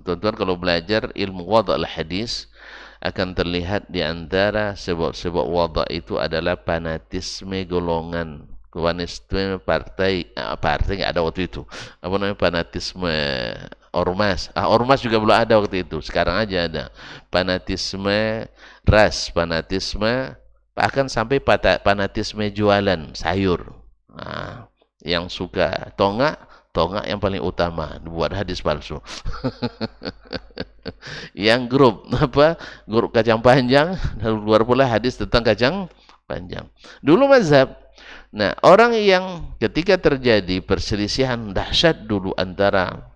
Tuan-tuan kalau belajar ilmu wada' al-hadis, akan terlihat di antara sebab-sebab wada' itu adalah fanatisme golongan, fanatisme partai nggak ada waktu itu. Apa namanya, fanatisme ormas. Ormas juga belum ada waktu itu. Sekarang aja ada. Fanatisme ras, fanatisme, bahkan sampai fanatisme jualan sayur. Nah, yang suka tonggak yang paling utama buat hadis palsu. Yang grup kacang panjang, lalu keluar pula hadis tentang kacang panjang. Dulu mazhab. Nah, orang yang ketika terjadi perselisihan dahsyat dulu antara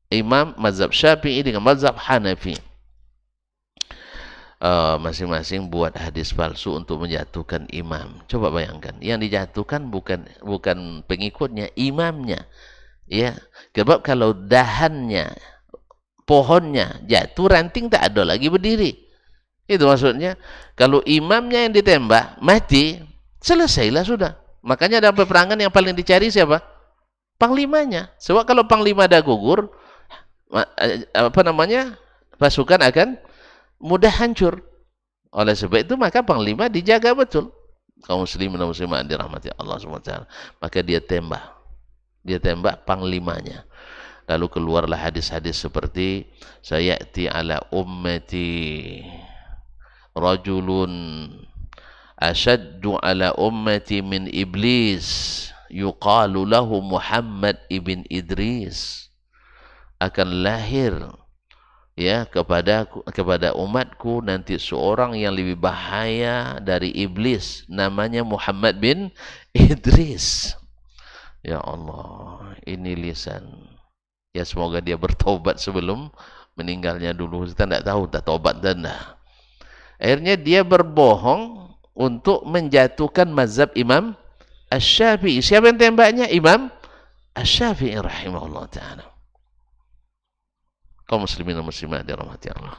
imam mazhab Syafi'i dengan mazhab Hanafi, masing-masing buat hadis palsu untuk menjatuhkan imam. Coba bayangkan, yang dijatuhkan bukan pengikutnya, imamnya. Ya, sebab kalau dahannya, pohonnya jatuh, ranting tak ada lagi berdiri. Itu maksudnya. Kalau imamnya yang ditembak, mati, selesailah sudah. Makanya dalam peperangan yang paling dicari siapa? Panglimanya. Sebab kalau panglima dah gugur, pasukan akan mudah hancur. Oleh sebab itu maka panglima dijaga betul. Kaum muslimin dan muslimat dirahmati Allah SWT. Maka dia tembak panglimanya. Lalu keluarlah hadis-hadis seperti sayati ala ummati rajulun asyaddu ala ummati min iblis yuqalu lahu Muhammad ibn Idris. Akan lahir ya kepada umatku nanti seorang yang lebih bahaya dari iblis, namanya Muhammad bin Idris. Ya Allah, ini lisan. Ya, semoga dia bertobat sebelum meninggalnya dulu. Kita tidak tahu tak tobat dan dah. Akhirnya dia berbohong untuk menjatuhkan mazhab Imam Asy-Syafi'i. Siapa yang tembaknya? Imam Asy-Syafi'i rahimahullah ta'ala. Kaum muslimin dan muslimat dirahmati Allah.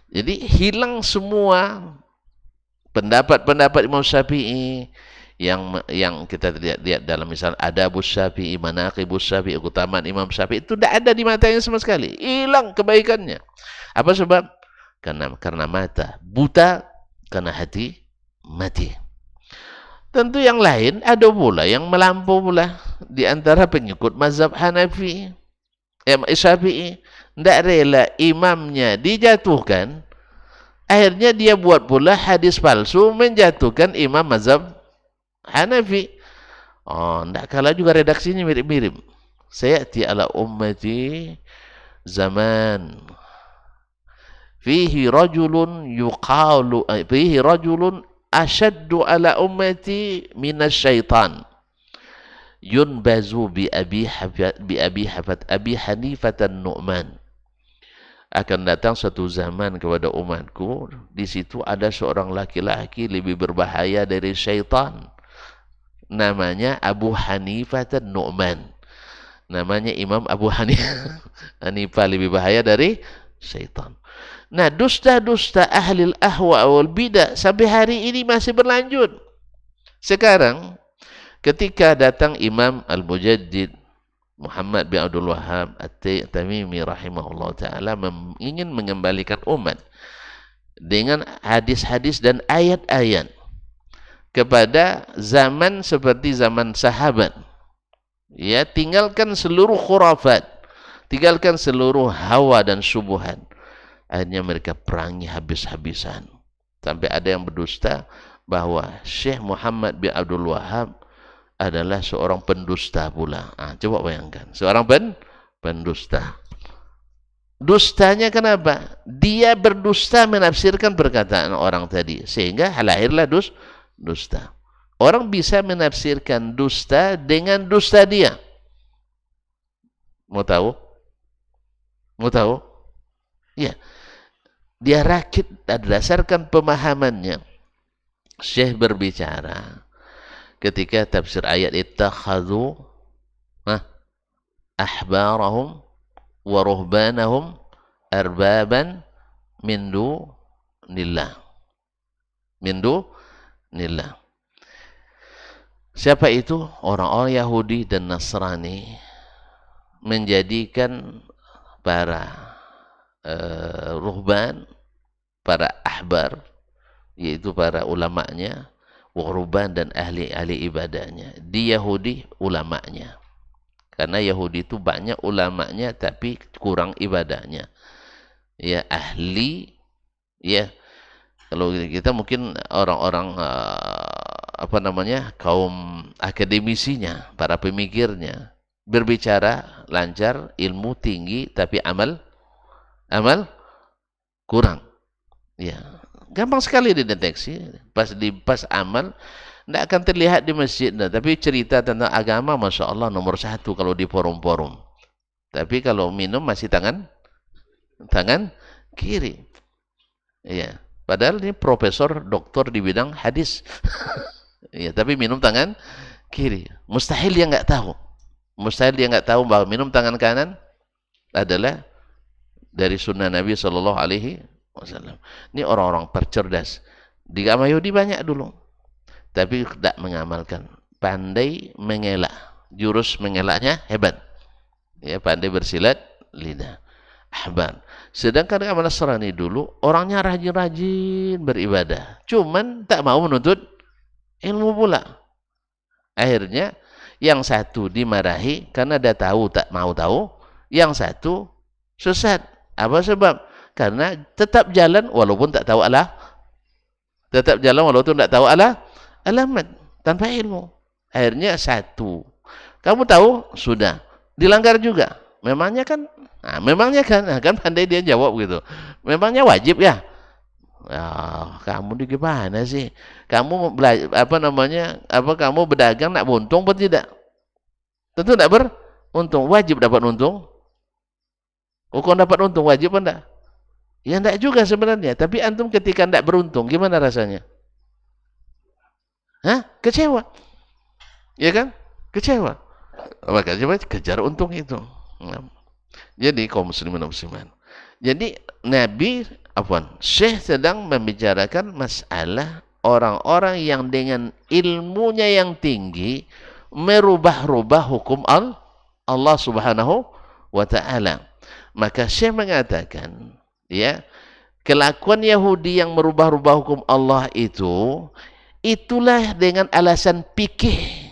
Jadi hilang semua pendapat-pendapat Imam Syafi'i yang kita lihat dalam misal Adabus Syafi'i, Manaqibus Syafi'i, keutamaan Imam Syafi'i, itu tidak ada di matanya sama sekali. Hilang kebaikannya. Apa sebab? Karena mata buta, karena hati mati. Tentu yang lain ada pula yang melampau pula di antara pengikut mazhab Hanafi, Syafi'i, tidak rela imamnya dijatuhkan, akhirnya dia buat pula hadis palsu menjatuhkan imam mazhab Hanafi. Oh, tidak kalah juga redaksinya mirip-mirip. sayati ala ummati zaman fihi rajulun yuqalu fihi rajulun ashaddu ala ummati minasyaitan yunbazu bi abi Hanifatan Nu'man. Akan datang suatu zaman kepada umatku, di situ ada seorang laki-laki lebih berbahaya dari syaitan, namanya Abu Hanifah Nu'man. Namanya Imam Abu Hanifah lebih bahaya dari syaitan. Nah, dusta-dusta ahli ahwa wal bidah sampai hari ini masih berlanjut. Sekarang ketika datang Imam Al-Mujaddid Muhammad bin Abdul Wahhab At-Tamimi rahimahullah ta'ala ingin mengembalikan umat dengan hadis-hadis dan ayat-ayat kepada zaman seperti zaman sahabat. Ya, tinggalkan seluruh khurafat, tinggalkan seluruh hawa dan syubhat. Akhirnya mereka perangi habis-habisan. Sampai ada yang berdusta bahwa Syekh Muhammad bin Abdul Wahhab adalah seorang pendusta pula. Coba bayangkan, seorang pendusta. Dustanya kenapa? Dia berdusta menafsirkan perkataan orang tadi, sehingga lahirlah dusta. Orang bisa menafsirkan dusta dengan dusta dia. Mau tahu? Mau tahu? Ya. Dia rakit berdasarkan pemahamannya. Syekh berbicara ketika tafsir ayat ittakhadhu ahbarahum wa ruhbanahum arbaban min dunillah. Min dunillah. Siapa itu? Orang-orang Yahudi dan Nasrani menjadikan para ruhban, para ahbar, yaitu para ulamanya, waruban dan ahli-ahli ibadahnya. Di Yahudi ulamanya. Karena Yahudi itu banyak ulamanya tapi kurang ibadahnya. Ya, ahli, ya. Kalau kita mungkin orang-orang kaum akademisinya, para pemikirnya, berbicara lancar, ilmu tinggi tapi amal kurang. Ya. Gampang sekali dideteksi. Pas amal tidak akan terlihat di masjid, tapi cerita tentang agama, masya Allah nomor 1 kalau di forum-forum. Tapi kalau minum masih tangan kiri. Ya, padahal ini profesor, doktor di bidang hadis. Ya, tapi minum tangan kiri. Mustahil dia nggak tahu. Mustahil dia nggak tahu bahwa minum tangan kanan adalah dari sunnah Nabi Shallallahu Alaihi Wasallam. Ini orang-orang tercerdas. Di agama Yahudi banyak dulu, tapi tidak mengamalkan. Pandai mengelak, jurus mengelaknya hebat. Ya, pandai bersilat lidah. Ahbar. Sedangkan agama Nasrani dulu orangnya rajin-rajin beribadah, cuman tak mau menuntut ilmu pula. Akhirnya yang satu dimarahi karena dia tahu tak mau tahu, yang satu sesat. Apa sebab? Karena tetap jalan walaupun tak tahu tetap jalan walaupun tak tahu alamat, tanpa ilmu. Akhirnya satu. Kamu tahu sudah dilanggar juga. Memangnya kan pandai dia jawab gitu. Memangnya wajib ya? Kamu di gimana sih? Kamu kamu berdagang nak untung atau tidak? Tentu tidak beruntung. Wajib dapat untung. Hukum dapat untung wajib apa enggak? Ya enggak juga sebenarnya. Tapi antum ketika enggak beruntung, gimana rasanya? Kecewa. Ya kan? Kecewa. Maka coba kejar untung itu. Jadi kaum muslimin dan muslimat. Jadi Syekh sedang membicarakan masalah orang-orang yang dengan ilmunya yang tinggi merubah-rubah hukum Allah Subhanahu wa ta'ala. Maka Syekh mengatakan, ya, kelakuan Yahudi yang merubah-rubah hukum Allah itulah dengan alasan fikih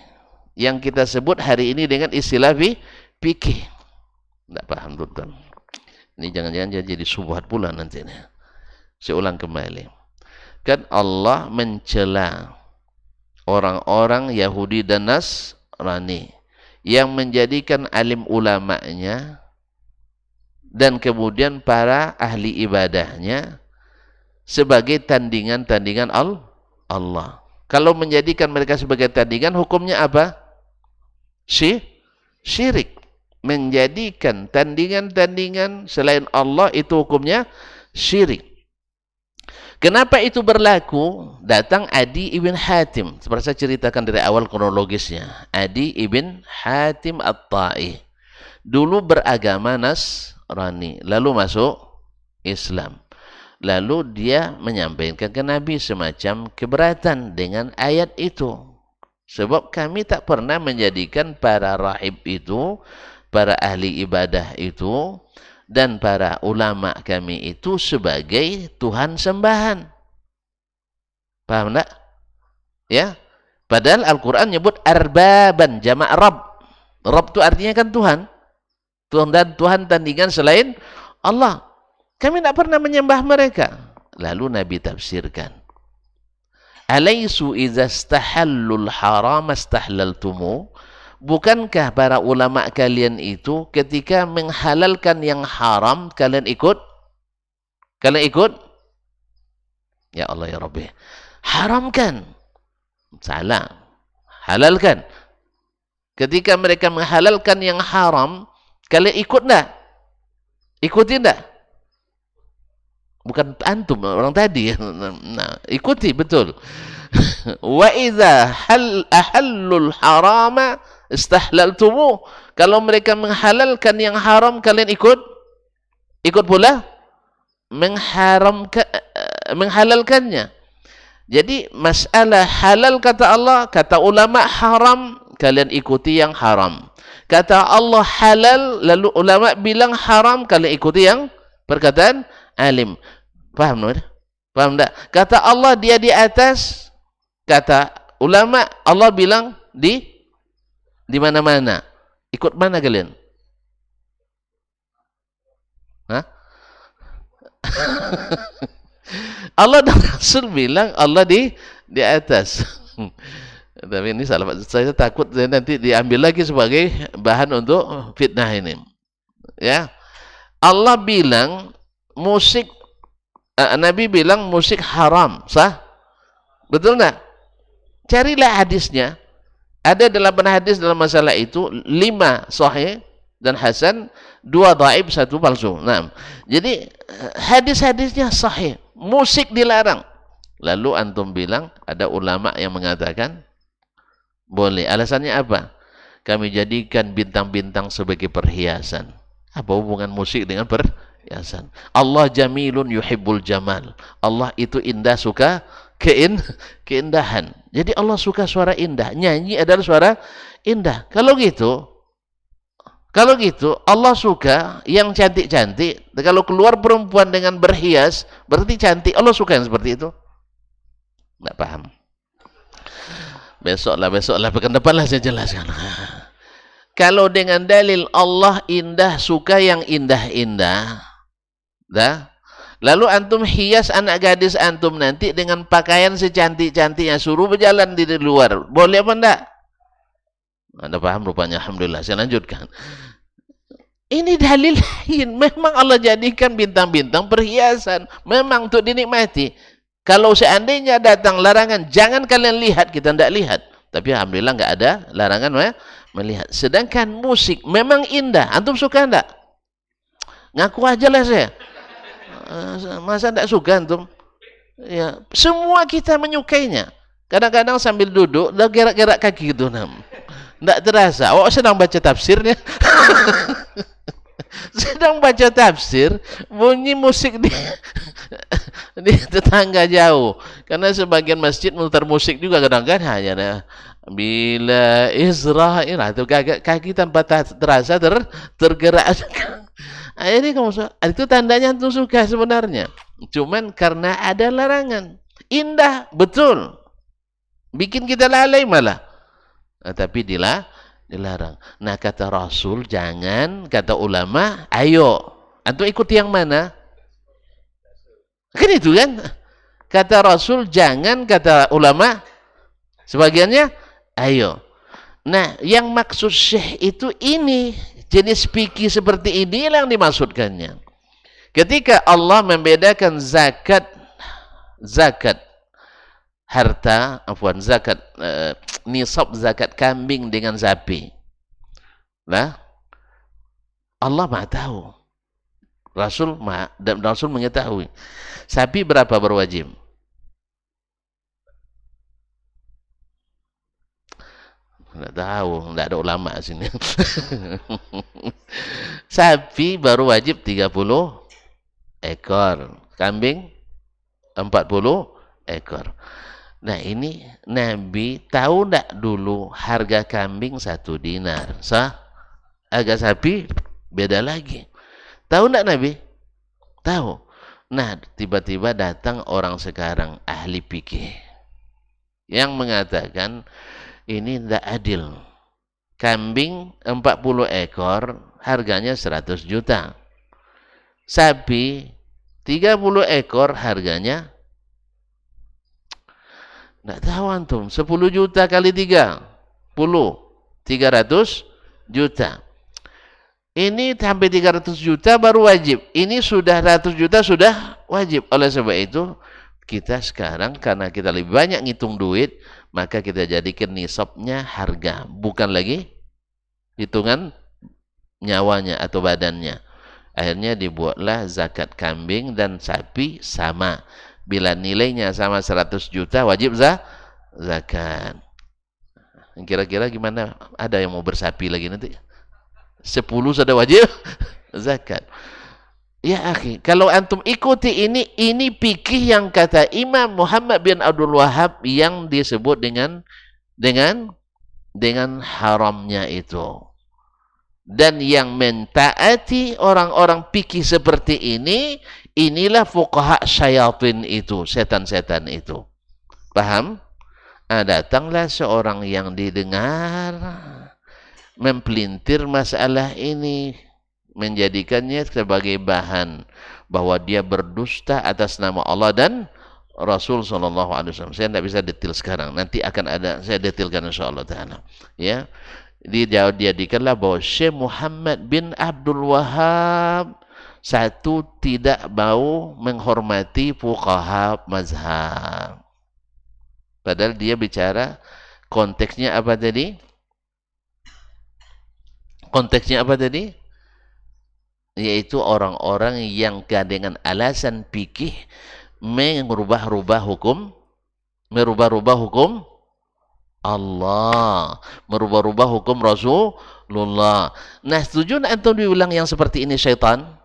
yang kita sebut hari ini dengan istilah fikih. Tidak paham tuan. Ini jangan-jangan jadi subhat pula nanti. Saya ulang kembali. Kan Allah mencela orang-orang Yahudi dan Nasrani yang menjadikan alim ulamanya dan kemudian para ahli ibadahnya sebagai tandingan-tandingan Allah. Kalau menjadikan mereka sebagai tandingan, hukumnya apa? Syirik. Menjadikan tandingan-tandingan selain Allah itu hukumnya syirik. Kenapa itu berlaku? Datang Adi ibn Hatim. Seperti saya ceritakan dari awal kronologisnya. Adi ibn Hatim At-Ta'i. Dulu beragama Nasrani. Lalu masuk Islam. Lalu dia menyampaikan ke Nabi semacam keberatan dengan ayat itu. Sebab kami tak pernah menjadikan para rahib itu, para ahli ibadah itu, dan para ulama kami itu sebagai Tuhan sembahan. Paham tak? Ya. Padahal Al-Quran nyebut arbaban, jamak Rabb. Rabb itu artinya kan Tuhan. Tuhan dan Tuhan tandingan selain Allah. Kami tak pernah menyembah mereka. Lalu Nabi tafsirkan. Alaisu idza istahallul haram istahlaltumu. Bukankah para ulama kalian itu ketika menghalalkan yang haram, kalian ikut? Kalian ikut? Ya Allah ya Rabbi. Haramkan. Salah. Halalkan. Ketika mereka menghalalkan yang haram, kalian ikut enggak? Ikuti enggak? Bukan antum, orang tadi. Nah, ikuti, betul. Wa idza ahallul harama istahlaltumu. Kalau mereka menghalalkan yang haram, kalian ikut? Ikut pula menghalalkannya. Jadi masalah halal kata Allah, kata ulama haram, kalian ikuti yang haram. Kata Allah halal, lalu ulama bilang haram, kalian ikuti yang perkataan alim. Paham tak? Paham tak? Kata Allah dia di atas, kata ulama Allah bilang di mana-mana. Ikut mana kalian? Hah? Allah dan Rasul bilang Allah di atas. Tapi ini salah. Saya takut nanti diambil lagi sebagai bahan untuk fitnah ini. Ya. Allah bilang musik, Nabi bilang musik haram, sah? Betul enggak? Carilah hadisnya. Ada 8 hadis dalam masalah itu, 5 sahih dan hasan, 2 dhaif, 1 palsu. Nah, jadi hadis-hadisnya sahih, musik dilarang. Lalu antum bilang ada ulama yang mengatakan boleh. Alasannya apa? Kami jadikan bintang-bintang sebagai perhiasan. Apa hubungan musik dengan perhiasan? Allah jamilun yuhibbul jamal. Allah itu indah, suka keindahan. Jadi Allah suka suara indah. Nyanyi adalah suara indah. Kalau gitu Allah suka yang cantik-cantik. Kalau keluar perempuan dengan berhias, berarti cantik. Allah suka yang seperti itu? Tidak paham. Besoklah, pekan depanlah saya jelaskan. Kalau dengan dalil Allah indah, suka yang indah-indah, dah. Lalu antum hias anak gadis antum nanti dengan pakaian secantik-cantiknya, suruh berjalan di luar. Boleh apa enggak? Anda paham rupanya, alhamdulillah. Saya lanjutkan. Ini dalil lain. Memang Allah jadikan bintang-bintang perhiasan. Memang untuk dinikmati. Kalau seandainya datang larangan, jangan kalian lihat, kita tidak lihat. Tapi alhamdulillah enggak ada larangan melihat. Sedangkan musik memang indah. Antum suka enggak? Ngaku aja lah saya. Masa tidak suka antum? Ya, semua kita menyukainya. Kadang-kadang sambil duduk, dah gerak-gerak kaki gitu. Tidak terasa. Oh, sedang baca tafsirnya. Sedang baca tafsir, bunyi musik di tetangga jauh. Karena sebagian masjid mutar musik juga kadang-kadang hanya bila Israel itu kaki tanpa terasa tergerak. Ini kamu itu tandanya itu suka sebenarnya. Cuman karena ada larangan. Indah, betul. Bikin kita lalai malah. Tapi dilarang. Nah, kata Rasul jangan, kata ulama ayo. Antum ikut yang mana? Kan itu kan? Kata Rasul jangan, kata ulama sebagiannya ayo. Nah, yang maksud syekh itu ini, jenis fikih seperti inilah yang dimaksudkannya. Ketika Allah membedakan zakat harta, zakat nisab zakat kambing dengan sapi. Nah, Allah Maha tahu. Rasul mengetahui. Sapi berapa berwajib? Nggak tahu, nggak ada ulama sini. Sapi baru wajib 30 ekor. Kambing 40 ekor. Nah, ini Nabi tahu nggak dulu harga kambing 1 dinar? Harga sapi beda lagi. Tahu nggak Nabi? Tahu. Nah, tiba-tiba datang orang sekarang ahli fikih yang mengatakan ini tidak adil. Kambing 40 ekor harganya 100 juta. Sapi 30 ekor harganya tidak tahu antum, 10 juta kali 30, 300 juta. Ini sampai 300 juta baru wajib. Ini sudah 100 juta sudah wajib. Oleh sebab itu, kita sekarang karena kita lebih banyak ngitung duit, maka kita jadikan nisabnya harga. Bukan lagi hitungan nyawanya atau badannya. Akhirnya dibuatlah zakat kambing dan sapi sama. Bila nilainya sama 100 juta, wajib zakat. Kira-kira gimana? Ada yang mau bersapi lagi nanti? 10 sudah wajib zakat. Ya akhi, kalau antum ikuti ini fikih yang kata Imam Muhammad bin Abdul Wahab yang disebut dengan haramnya itu. Dan yang mentaati orang-orang fikih seperti ini, inilah fuqaha syayatin itu, setan-setan itu. Paham? Datanglah seorang yang didengar mempelintir masalah ini, menjadikannya sebagai bahan bahwa dia berdusta atas nama Allah dan Rasul SAW. Saya tidak bisa detail sekarang, nanti akan ada saya detailkan insyaallah taala. Ya, dijadikanlah bahwa Syekh Muhammad bin Abdul Wahab satu tidak mau menghormati fuqaha mazhab. Padahal dia bicara konteksnya apa tadi? Konteksnya apa tadi? Yaitu orang-orang yang dengan alasan fikih merubah-rubah hukum Allah, merubah-rubah hukum Rasulullah. Nah, setuju antum diulang yang seperti ini syaitan?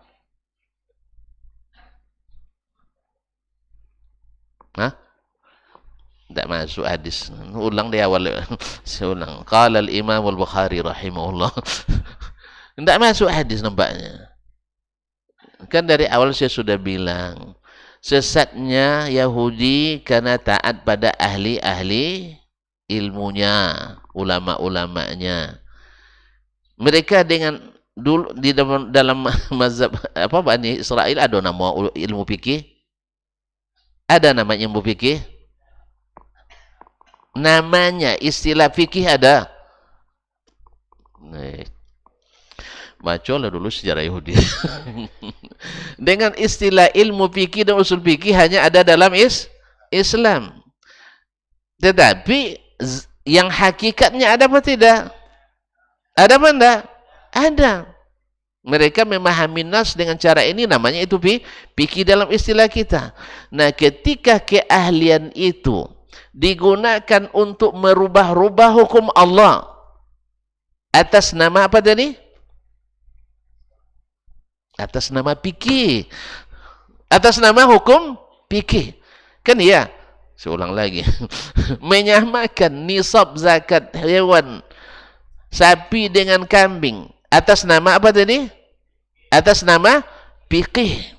Hah? Tidak masuk hadis. Ulang di awal. Saya ulang. Qala al-Imam al-Bukhari rahimahullah. Tidak masuk hadis nampaknya. Kan dari awal saya sudah bilang. Sesatnya Yahudi karena taat pada ahli-ahli ilmunya, ulama-ulamanya. Mereka dengan dulu di dalam mazhab Bani Israel ada nama ilmu fikih? Ada nama ilmu fikih? Namanya istilah fikih ada. Bacalah dulu sejarah Yahudi. Dengan istilah ilmu fikih dan usul fikih hanya ada dalam Islam. Tetapi yang hakikatnya ada apa tidak? Ada apa enggak? Ada. Mereka memahami nas dengan cara ini, namanya itu fikih dalam istilah kita. Nah, ketika keahlian itu digunakan untuk merubah-rubah hukum Allah atas nama apa tadi? Atas nama fikih, atas nama hukum fikih, kan ya? Saya ulang lagi. Menyamakan nisab zakat hewan sapi dengan kambing atas nama apa tadi? Atas nama fikih.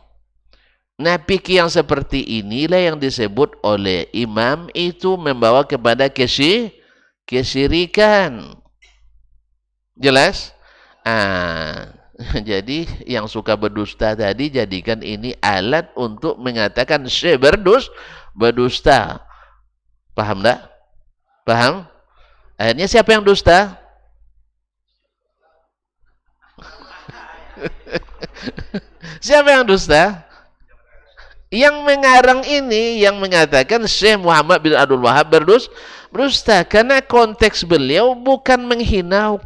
Nah, fikih yang seperti inilah yang disebut oleh imam itu membawa kepada kesyirikan. Jelas? Jadi yang suka berdusta tadi jadikan ini alat untuk mengatakan berdusta. Paham tak? Paham? Akhirnya siapa yang dusta? Siapa yang dusta? Yang mengarang ini yang mengatakan Syekh Muhammad bin Abdul Wahab berdusta karena konteks beliau bukan menghina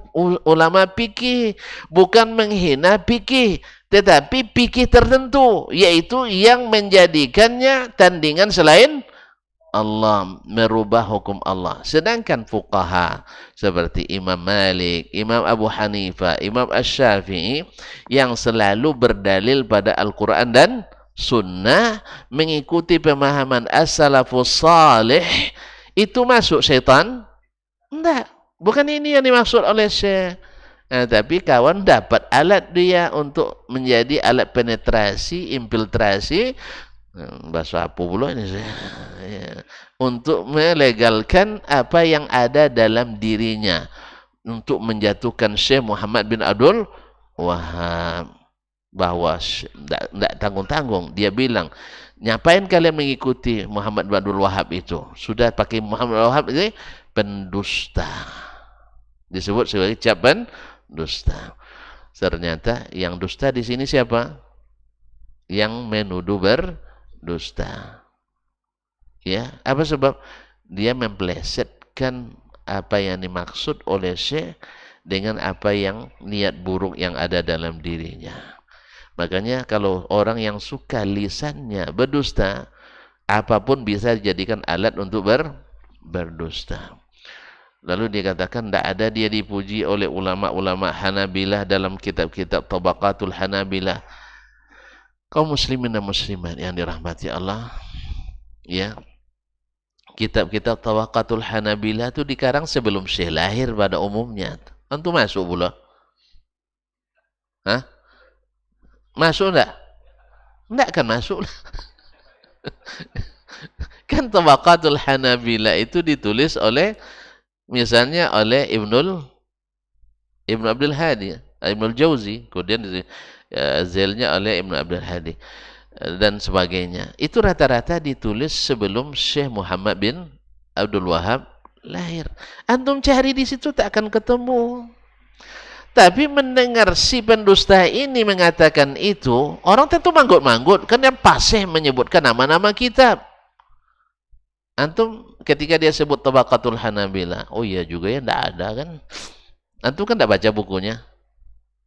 ulama fikih, bukan menghina fikih, tetapi fikih tertentu, yaitu yang menjadikannya tandingan selain Allah, merubah hukum Allah. Sedangkan fuqaha seperti Imam Malik, Imam Abu Hanifah, Imam Asy-Syafi'i yang selalu berdalil pada Al-Quran dan Sunnah, mengikuti pemahaman as-salafus salih, itu masuk syaitan? Enggak. Bukan ini yang dimaksud oleh Syekh. Nah, tapi kawan dapat alat dia untuk menjadi alat penetrasi, infiltrasi, bahasa apa pula ini saya, ya, untuk melegalkan apa yang ada dalam dirinya, untuk menjatuhkan Syekh Muhammad bin Abdul Wahab, bahwa tidak tanggung-tanggung dia bilang, ngapain kalian mengikuti Muhammad bin Abdul Wahab itu, sudah pakai Muhammad bin Abdul Wahab ini pendusta, disebut sebagai caban dusta. Ternyata yang dusta di sini siapa? Yang menuduh berdusta. Ya, apa sebab? Dia memplesetkan apa yang dimaksud oleh Syekh dengan apa yang niat buruk yang ada dalam dirinya. Makanya kalau orang yang suka lisannya berdusta, apapun bisa dijadikan alat untuk berdusta. Lalu dia katakan tidak ada dia dipuji oleh ulama-ulama Hanabilah dalam kitab-kitab Tabaqatul Hanabilah. Kaum muslimin dan muslimat yang dirahmati Allah, ya, kitab-kitab Tabaqatul Hanabilah itu dikarang sebelum Syekh lahir pada umumnya. Tentu masuk pula. Hah? Masuk enggak? Enggak kan masuk. Kan Tabaqatul Hanabilah itu ditulis oleh, misalnya oleh Ibnu Abdul Hadi, Ibnu Jauzi, kemudian zelnya oleh Ibnu Abdul Hadi dan sebagainya. Itu rata-rata ditulis sebelum Syekh Muhammad bin Abdul Wahab lahir. Antum cari di situ tak akan ketemu. Tapi mendengar si pendusta ini mengatakan itu, orang tentu manggut-manggut karena pasih menyebutkan nama-nama kitab. Antum ketika dia sebut Tabaqatul Hanabilah, oh iya juga ya, enggak ada kan. Antum kan enggak baca bukunya.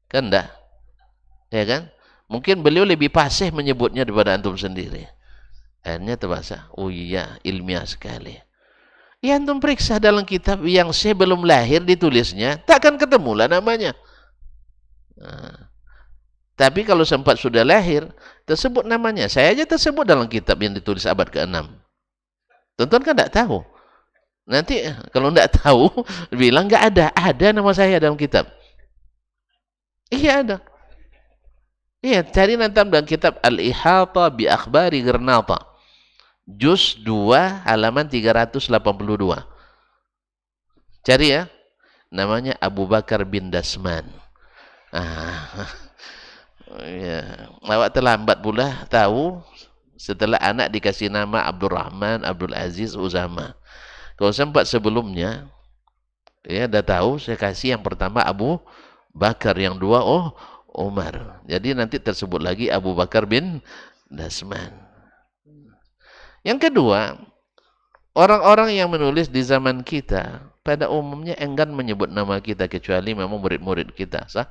Kan enggak? Ya kan? Mungkin beliau lebih pasih menyebutnya daripada antum sendiri. Akhirnya terbaca, oh iya, ilmiah sekali. Ya antum periksa dalam kitab yang saya belum lahir ditulisnya, takkan ketemu lah namanya. Nah, tapi kalau sempat sudah lahir, tersebut namanya. Saya aja tersebut dalam kitab yang ditulis abad ke-6. Tonton kan tidak tahu. Nanti kalau tidak tahu, bilang nggak ada. Ada nama saya dalam kitab. Iya ada. Iya, cari nanti dalam kitab Al-Ihata bi Akhbari Gernata. Juz 2 halaman 382. Cari ya. Namanya Abu Bakar bin Dasman. Ya. Awak terlambat pula tahu setelah anak dikasih nama Abdurrahman, Abdul Aziz, Uzama. Kalau sempat sebelumnya, ya dah tahu, saya kasih yang pertama Abu Bakar, yang dua Umar. Jadi nanti tersebut lagi Abu Bakar bin Dasman. Yang kedua, orang-orang yang menulis di zaman kita pada umumnya enggan menyebut nama kita kecuali memang murid-murid kita, sah?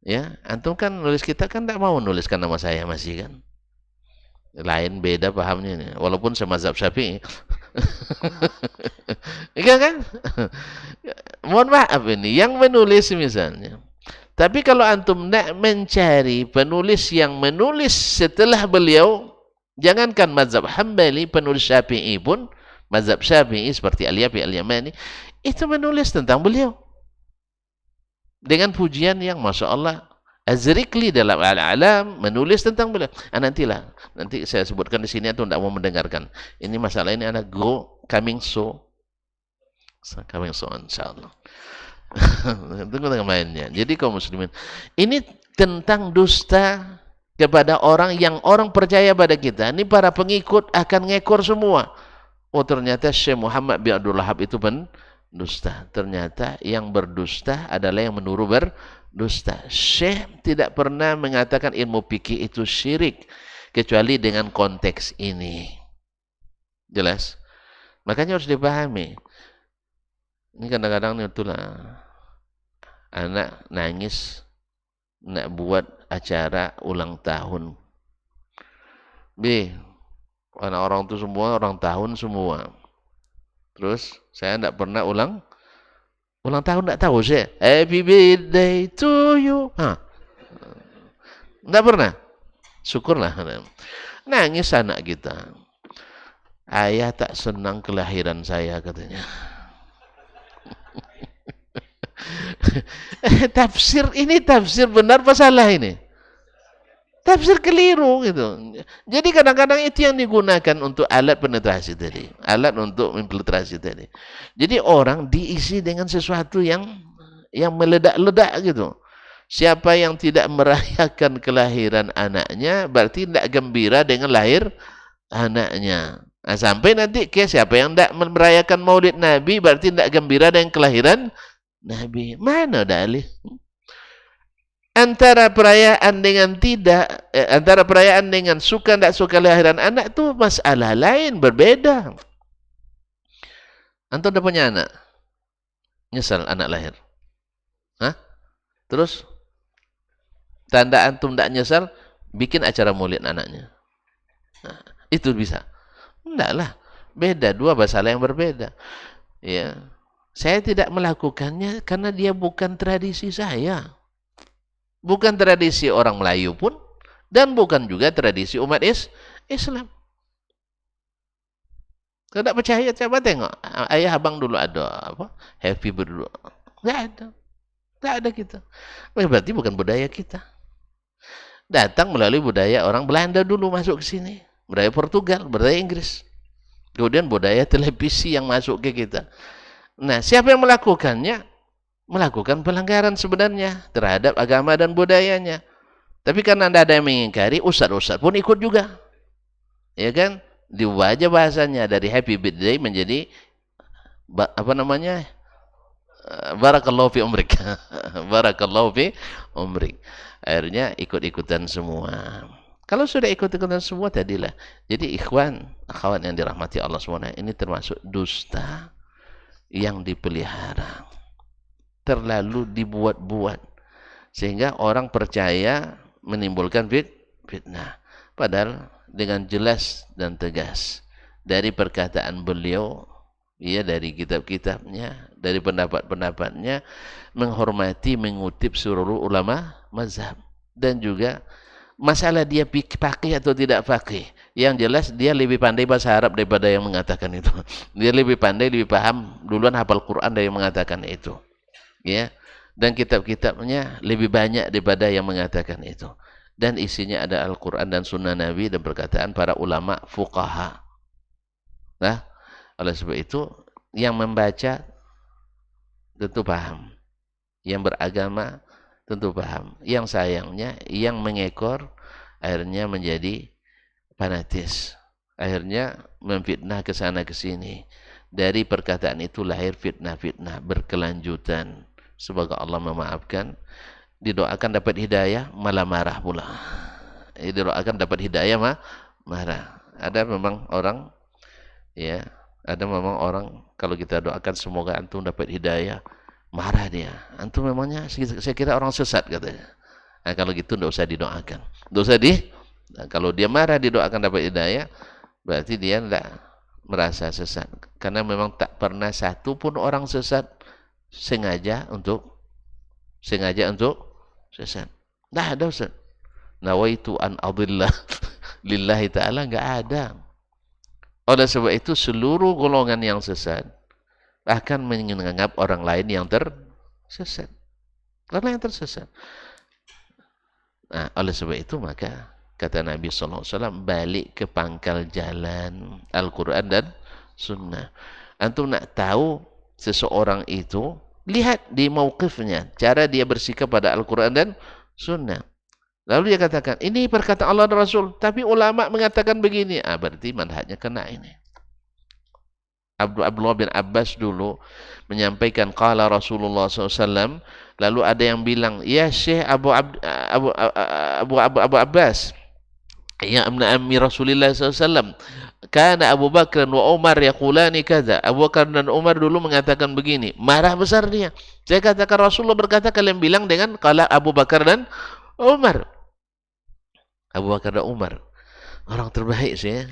Ya, antum kan nulis kita kan tidak mau nuliskan nama saya masih kan? Lain beda pahamnya ini, walaupun semazhab Syafi'i. Iya kan? Mohon maaf ini yang menulis misalnya. Tapi kalau antum nak mencari penulis yang menulis setelah beliau, jangankan mazhab Hambali, penulis Syafi'i pun, mazhab Syafi'i seperti Al-Yafi Al-Yamani, itu menulis tentang beliau dengan pujian yang Masya Allah. Az-Zirikli dalam Al-Alam menulis tentang beliau. Nanti saya sebutkan di sini, atau tidak mau mendengarkan. Ini masalah ini anak coming soon, insyaallah. Tunggu dengan mainnya. Jadi kaum muslimin, ini tentang dusta kepada orang yang orang percaya pada kita. Ini para pengikut akan ngekor semua. Oh ternyata Syekh Muhammad bin Abdul Wahab itu dusta. Ternyata yang berdusta adalah yang menuduh berdusta. Syekh tidak pernah mengatakan ilmu fikih itu syirik kecuali dengan konteks ini. Jelas? Makanya harus dipahami. Ini kadang-kadang itulah anak nangis nak buat acara ulang tahun. Orang-orang itu semua orang tahun semua. Terus saya tidak pernah ulang tahun, tidak tahu saya. Happy birthday to you. Tidak pernah. Syukurlah. Nangis anak kita. Ayah tak senang kelahiran saya katanya. Tafsir benar apa salah ini? Tafsir keliru gitu. Jadi kadang-kadang itu yang digunakan untuk alat penetrasi tadi, alat untuk infiltrasi tadi. Jadi orang diisi dengan sesuatu yang meledak-ledak gitu. Siapa yang tidak merayakan kelahiran anaknya berarti tidak gembira dengan lahir anaknya. Nah, sampai nanti siapa yang tidak merayakan Maulid Nabi berarti tidak gembira dengan kelahiran Nabi. Mana dalih? Antara perayaan dengan suka tidak suka lahiran anak itu masalah lain, berbeda. Antum udah punya anak? Nyesal anak lahir? Terus tanda antum tidak nyesal, bikin acara maulid anaknya. Nah, itu bisa. Enggak lah, beda, dua masalah yang berbeda. Ya, saya tidak melakukannya karena dia bukan tradisi saya. Bukan tradisi orang Melayu pun, dan bukan juga tradisi umat Islam. Kalau tidak percaya, coba tengok. Ayah abang dulu ada happy berdua. Tidak ada. Tidak ada kita. Berarti bukan budaya kita. Datang melalui budaya orang Belanda dulu masuk ke sini. Budaya Portugal, budaya Inggris. Kemudian budaya televisi yang masuk ke kita. Nah, siapa yang melakukannya? Melakukan pelanggaran sebenarnya terhadap agama dan budayanya. Tapi karena tidak ada yang mengingkari, ustaz-ustaz pun ikut juga. Ya kan? Diubah aja bahasanya dari happy birthday menjadi barakallahu fi umrik. Barakallahu fi umrik. Akhirnya ikut-ikutan semua. Kalau sudah ikut-ikutan semua tadilah. Jadi ikhwan, akhwat yang dirahmati Allah SWT, ini termasuk dusta yang dipelihara. Terlalu dibuat-buat sehingga orang percaya, menimbulkan fitnah. Padahal dengan jelas dan tegas dari perkataan beliau, ya, dari kitab-kitabnya, dari pendapat-pendapatnya, menghormati, mengutip seluruh ulama mazhab, dan juga masalah dia pakai atau tidak pakai, yang jelas dia lebih pandai bahasa Arab daripada yang mengatakan itu. Dia lebih pandai, lebih paham, duluan hafal Quran dari yang mengatakan itu. Ya, dan kitab-kitabnya lebih banyak daripada yang mengatakan itu, dan isinya ada Al-Quran dan Sunnah Nabi dan perkataan para ulama fuqaha. Nah, oleh sebab itu yang membaca tentu paham, yang beragama tentu paham. Yang sayangnya yang mengekor akhirnya menjadi fanatis, akhirnya memfitnah ke sana ke sini. Dari perkataan itu lahir fitnah-fitnah berkelanjutan. Semoga Allah memaafkan. Didoakan dapat hidayah, malah marah pula. Didoakan dapat hidayah, marah. Ada memang orang, ya, ada memang orang kalau kita doakan semoga antum dapat hidayah, marah dia. Antum memangnya saya kira orang sesat katanya. Nah, kalau gitu tidak usah didoakan. Tidak usah nah, kalau dia marah didoakan dapat hidayah, berarti dia tidak merasa sesat. Karena memang tak pernah satu pun orang sesat sengaja untuk sesat. Tidak ada, Ustaz. Nawaitu an adillah lillahi ta'ala, enggak ada. Oleh sebab itu seluruh golongan yang sesat akan menganggap orang lain yang tersesat. Orang yang tersesat. Nah, oleh sebab itu maka kata Nabi SAW, balik ke pangkal jalan Al-Quran dan Sunnah. Antum nak tahu seseorang itu, lihat di mauqifnya, cara dia bersikap pada Al-Quran dan Sunnah. Lalu dia katakan, ini perkataan Allah dan Rasul, tapi ulama mengatakan begini. Berarti manhajnya kena ini. Abdullah bin Abbas dulu menyampaikan qala Rasulullah SAW, lalu ada yang bilang, ya Syekh Abu Abbas, ya ammi Rasulullah SAW, karena Abu Bakar wa Umar yaqulani kaza. Abu Bakar dan Umar dulu mengatakan begini. Marah besar dia. Saya katakan Rasulullah berkata, kalian bilang dengan kala Abu Bakar dan Umar. Abu Bakar dan Umar orang terbaik sih ya,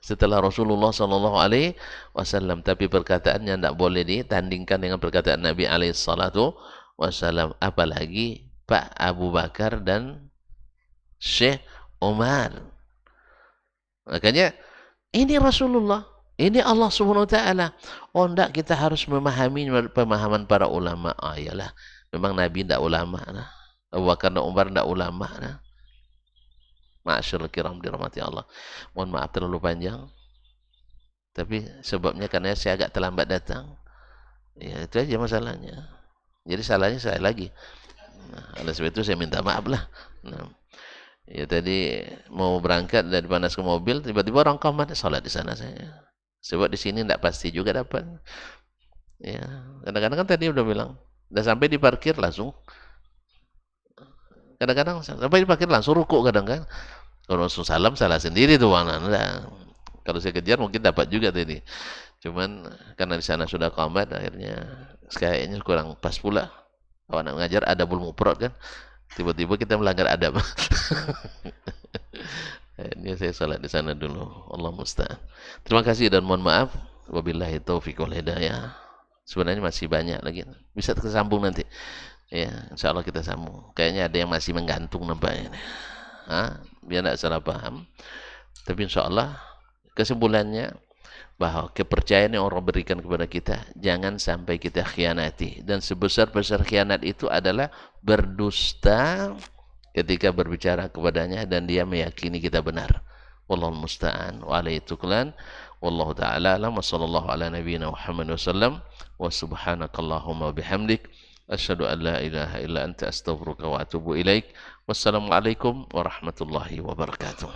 setelah Rasulullah Sallallahu Alaihi Wasallam. Tapi perkataannya tidak boleh ditandingkan dengan perkataan Nabi Alaihi Salatu Wasallam. Apalagi Pak Abu Bakar dan Syekh Umar. Makanya ini Rasulullah, ini Allah Subhanahu Wa Taala. Oh enggak, kita harus memahami pemahaman para ulama. Ah iyalah, memang Nabi tidak ulama. Nah. Abu Bakar dan Umar tidak ulama. Nah. Ma'asyiral kiram dirahmati Allah. Mohon maaf terlalu panjang. Tapi sebabnya karena saya agak terlambat datang. Ya itu aja masalahnya. Jadi salahnya saya lagi. Nah, oleh sebab itu saya minta maaf lah. Nah, ya tadi mau berangkat dari Panas ke mobil, tiba-tiba orang komat, salat di sana saya. Sebab di sini tidak pasti juga dapat. Ya, kadang-kadang kan tadi udah bilang, udah sampai di parkir langsung. Kadang-kadang sampai di parkir langsung rukuk kadang kan. Kalau langsung salam salah sendiri tuh mana. Nah, kalau saya kejar mungkin dapat juga tadi. Cuman karena di sana sudah komat, akhirnya kayaknya kurang pas pula. Kalau nak ngajar adabul mufrad kan, tiba-tiba kita melanggar adab. Akhirnya saya salat di sana dulu. Allah musta'an. Terima kasih dan mohon maaf. Wabillahi taufiq wal hidayah. Sebenarnya masih banyak lagi. Bisa tersambung nanti. Ya, insya Allah kita sambung. Kayaknya ada yang masih menggantung nampaknya. Biar tidak salah paham. Tapi insya Allah kesimpulannya bahwa kepercayaan yang orang berikan kepada kita jangan sampai kita khianati, dan sebesar-besar khianat itu adalah berdusta ketika berbicara kepadanya dan dia meyakini kita benar. Wallahu musta'an wa alaihi tuklan. Wallahu ta'ala alam wa sallallahu ala nabiyyina Muhammad wasallam wa subhanakallahumma bihamdik asyhadu an la ilaha illa anta astaghfiruka wa atubu ilaik. Wassalamualaikum warahmatullahi wabarakatuh.